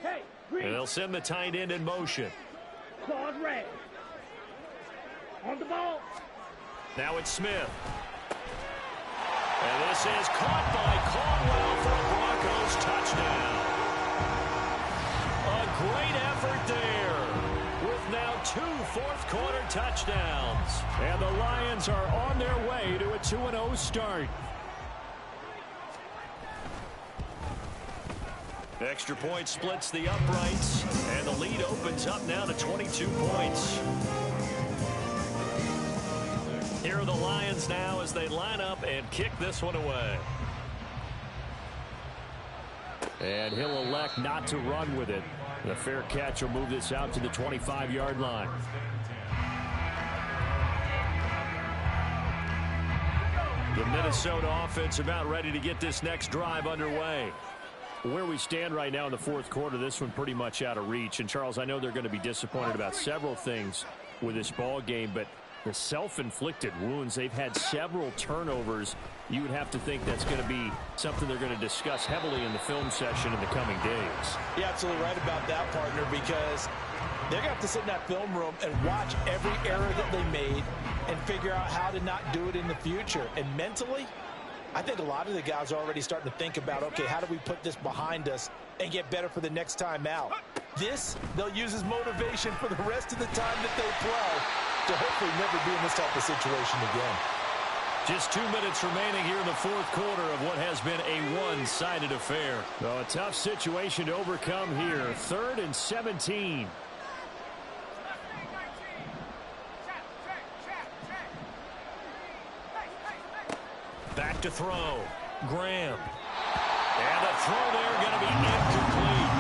Hey, And they'll send the tight end in motion. claws red. On the ball. Now it's Smith. And this is caught by Caldwell for a Broncos touchdown. A great effort there, with now 2 fourth-quarter touchdowns. And the Lions are on their way to a 2-0 start. Extra point splits the uprights, and the lead opens up now to 22 points. Here are the Lions now as they line up and kick this one away. And he'll elect not to run with it. The fair catch will move this out to the 25-yard line. The Minnesota offense about ready to get this next drive underway. Where we stand right now in the 4th quarter, this one pretty much out of reach. And, Charles, I know they're going to be disappointed about several things with this ball game, but the self-inflicted wounds, they've had several turnovers. You would have to think that's going to be something they're going to discuss heavily in the film session in the coming days. You're absolutely right about that, partner, because they're going to have to sit in that film room and watch every error that they made and figure out how to not do it in the future. And mentally, I think a lot of the guys are already starting to think about, okay, how do we put this behind us and get better for the next time out? This, they'll use as motivation for the rest of the time that they play to hopefully never be in this type of situation again. Just 2 minutes remaining here in the 4th quarter of what has been a one-sided affair. A tough situation to overcome here. 3rd and 17. Back to throw. Graham. And the throw there going to be incomplete.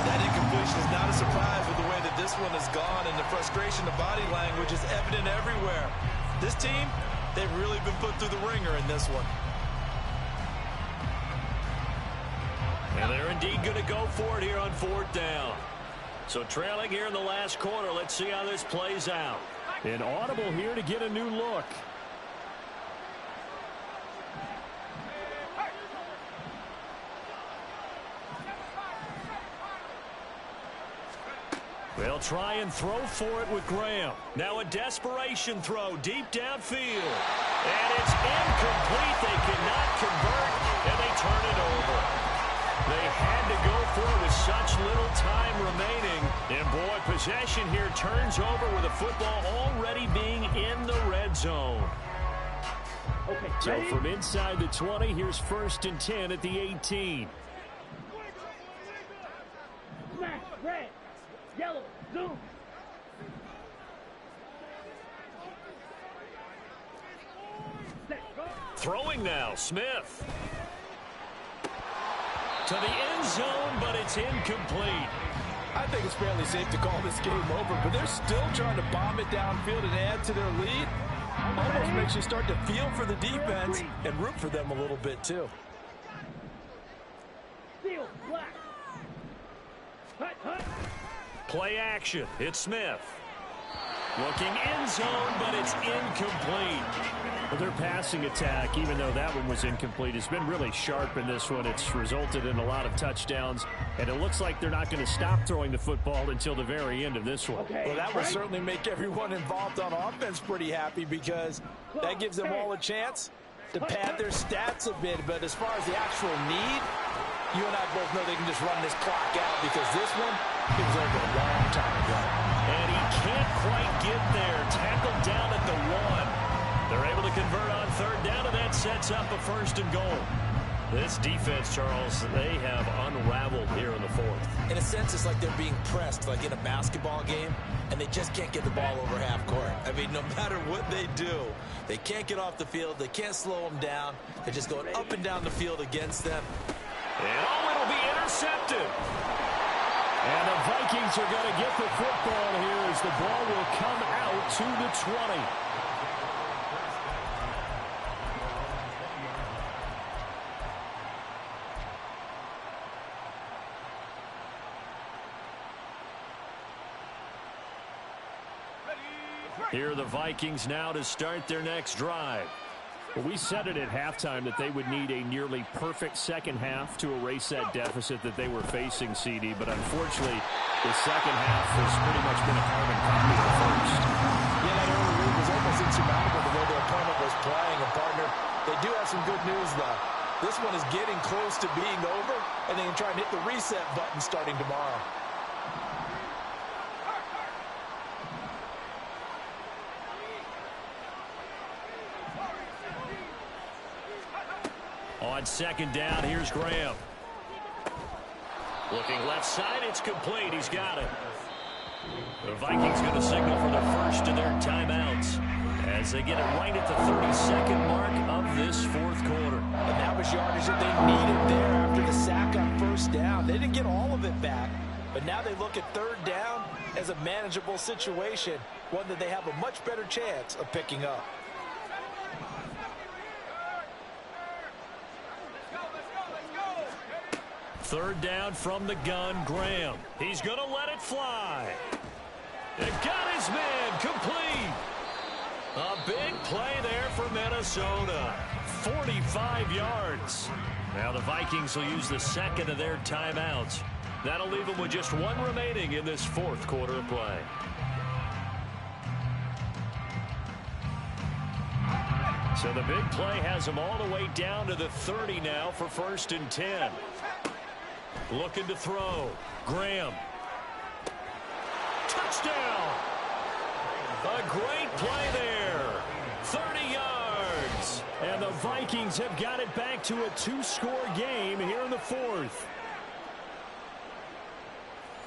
That incompletion is not a surprise with the way that this one has gone, and the frustration, the body language is evident everywhere. This team, they've really been put through the ringer in this one. And they're indeed going to go for it here on 4th down. So trailing here in the last quarter. Let's see how this plays out. An audible here to get a new look. They'll try and throw for it with Graham. Now a desperation throw deep downfield. And it's incomplete. They cannot convert, and they turn it over. They had to go for it with such little time remaining. And boy, possession here turns over with the football already being in the red zone. Okay, So ready? from inside the 20, here's 1st and 10 at the 18. Smash, red, yellow, zoom. Set, go. Throwing now, Smith. To the end zone, but it's incomplete. I think it's fairly safe to call this game over, but they're still trying to bomb it downfield and add to their lead. Almost makes you start to feel for the defense and root for them a little bit, too. Seal, black. Hut, hut. Play action. It's Smith. Looking end zone, but it's incomplete. Well, their passing attack, even though that one was incomplete, has been really sharp in this one. It's resulted in a lot of touchdowns, and it looks like they're not going to stop throwing the football until the very end of this one. Okay, Well, that will right? certainly make everyone involved on offense pretty happy because that gives them all a chance to pad their stats a bit. But as far as the actual need, you and I both know they can just run this clock out because this one, it was over a long time ago. And he can't quite get there. Tackled down at the 1. They're able to convert on 3rd down, and that sets up a 1st and goal. This defense, Charles, they have unraveled here in the 4th. In a sense, it's like they're being pressed, like in a basketball game, and they just can't get the ball over half court. I mean, no matter what they do, they can't get off the field. They can't slow them down. They're just going up and down the field against them. And it'll be intercepted. And the Vikings are going to get the football here as the ball will come out to the 20. Here are the Vikings now to start their next drive. Well, we said it at halftime that they would need a nearly perfect second half to erase that deficit that they were facing, CD. But unfortunately, the second half has pretty much been a carbon copy of the first. Yeah, that early lead was almost insurmountable the way their opponent was playing. And, partner, they do have some good news, though. This one is getting close to being over, and they can try and hit the reset button starting tomorrow. On 2nd down, here's Graham. Looking left side, it's complete. He's got it. The Vikings going to signal for the first of their timeouts as they get it right at the 32nd mark of this 4th quarter. And that was yardage that they needed there after the sack on 1st down. They didn't get all of it back, but now they look at 3rd down as a manageable situation, one that they have a much better chance of picking up. Third down from the gun, Graham. He's going to let it fly. And got his man complete. A big play there for Minnesota. 45 yards. Now the Vikings will use the second of their timeouts. That'll leave them with just one remaining in this 4th quarter of play. So the big play has them all the way down to the 30 now for 1st and 10. Looking to throw. Graham. Touchdown. A great play there. 30 yards. And the Vikings have got it back to a 2-score game here in the 4th.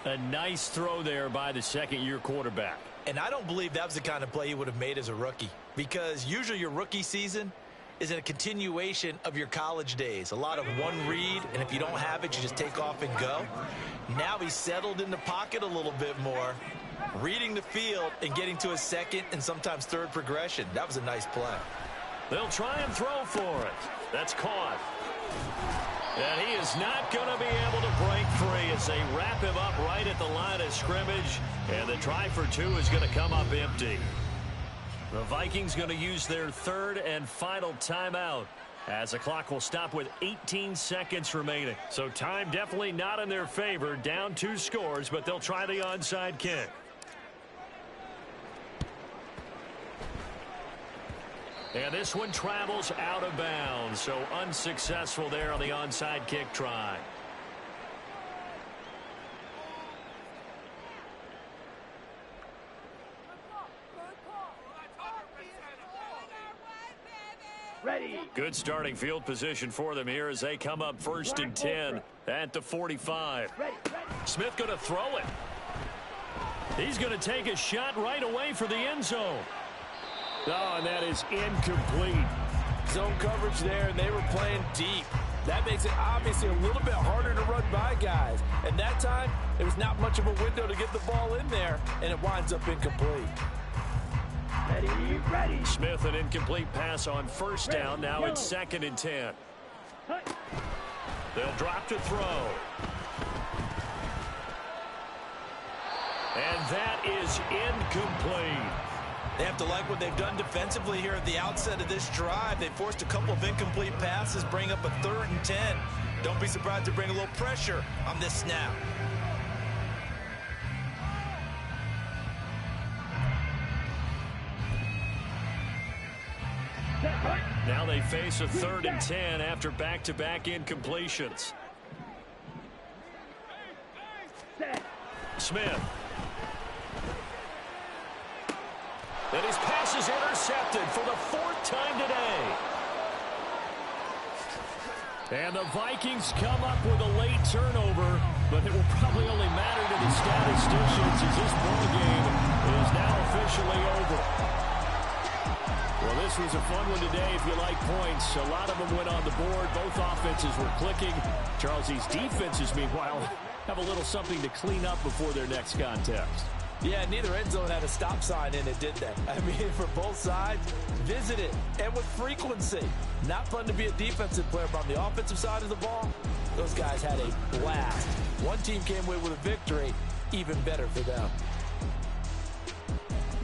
A nice throw there by the second-year quarterback. And I don't believe that was the kind of play he would have made as a rookie, because usually your rookie season is a continuation of your college days. A lot of one read, and if you don't have it, you just take off and go. Now he's settled in the pocket a little bit more, reading the field and getting to a second and sometimes third progression. That was a nice play. They'll try and throw for it. That's caught. And he is not going to be able to break free as they wrap him up right at the line of scrimmage. And the try for two is going to come up empty. The Vikings going to use their third and final timeout, as the clock will stop with 18 seconds remaining. So time definitely not in their favor. Down 2 scores, but they'll try the onside kick. And this one travels out of bounds, so unsuccessful there on the onside kick try. Ready. Good starting field position for them here as they come up 1st and 10 at the 45. Smith going to throw it. He's going to take a shot right away for the end zone. Oh, and that is incomplete. Zone coverage there, and they were playing deep. That makes it obviously a little bit harder to run by guys. And that time, there was not much of a window to get the ball in there, and it winds up incomplete. Ready. Smith, an incomplete pass on 1st down. Now it's 2nd and 10. They'll drop to throw. And that is incomplete. They have to like what they've done defensively here at the outset of this drive. They forced a couple of incomplete passes, bring up a 3rd and 10. Don't be surprised to bring a little pressure on this snap. Now they face a 3rd and 10 after back-to-back incompletions. Smith. And his pass is intercepted for the 4th time today. And the Vikings come up with a late turnover, but it will probably only matter to the statisticians as this ball game is now officially over. Well, this was a fun one today if you like points. A lot of them went on the board. Both offenses were clicking. Charles, these defenses, meanwhile, have a little something to clean up before their next contest. Yeah, neither end zone had a stop sign in it, did they? I mean, for both sides, visit it, and with frequency. Not fun to be a defensive player, but on the offensive side of the ball, those guys had a blast. One team came away with a victory, even better for them.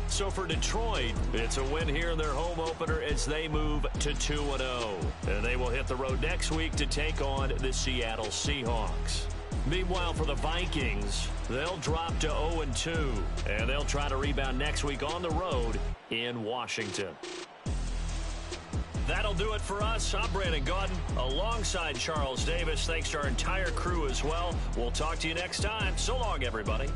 So for Detroit, it's a win here in their home opener as they move to 2-0. And they will hit the road next week to take on the Seattle Seahawks. Meanwhile, for the Vikings, they'll drop to 0-2, and they'll try to rebound next week on the road in Washington. That'll do it for us. I'm Brandon Gaudin alongside Charles Davis. Thanks to our entire crew as well. We'll talk to you next time. So long, everybody.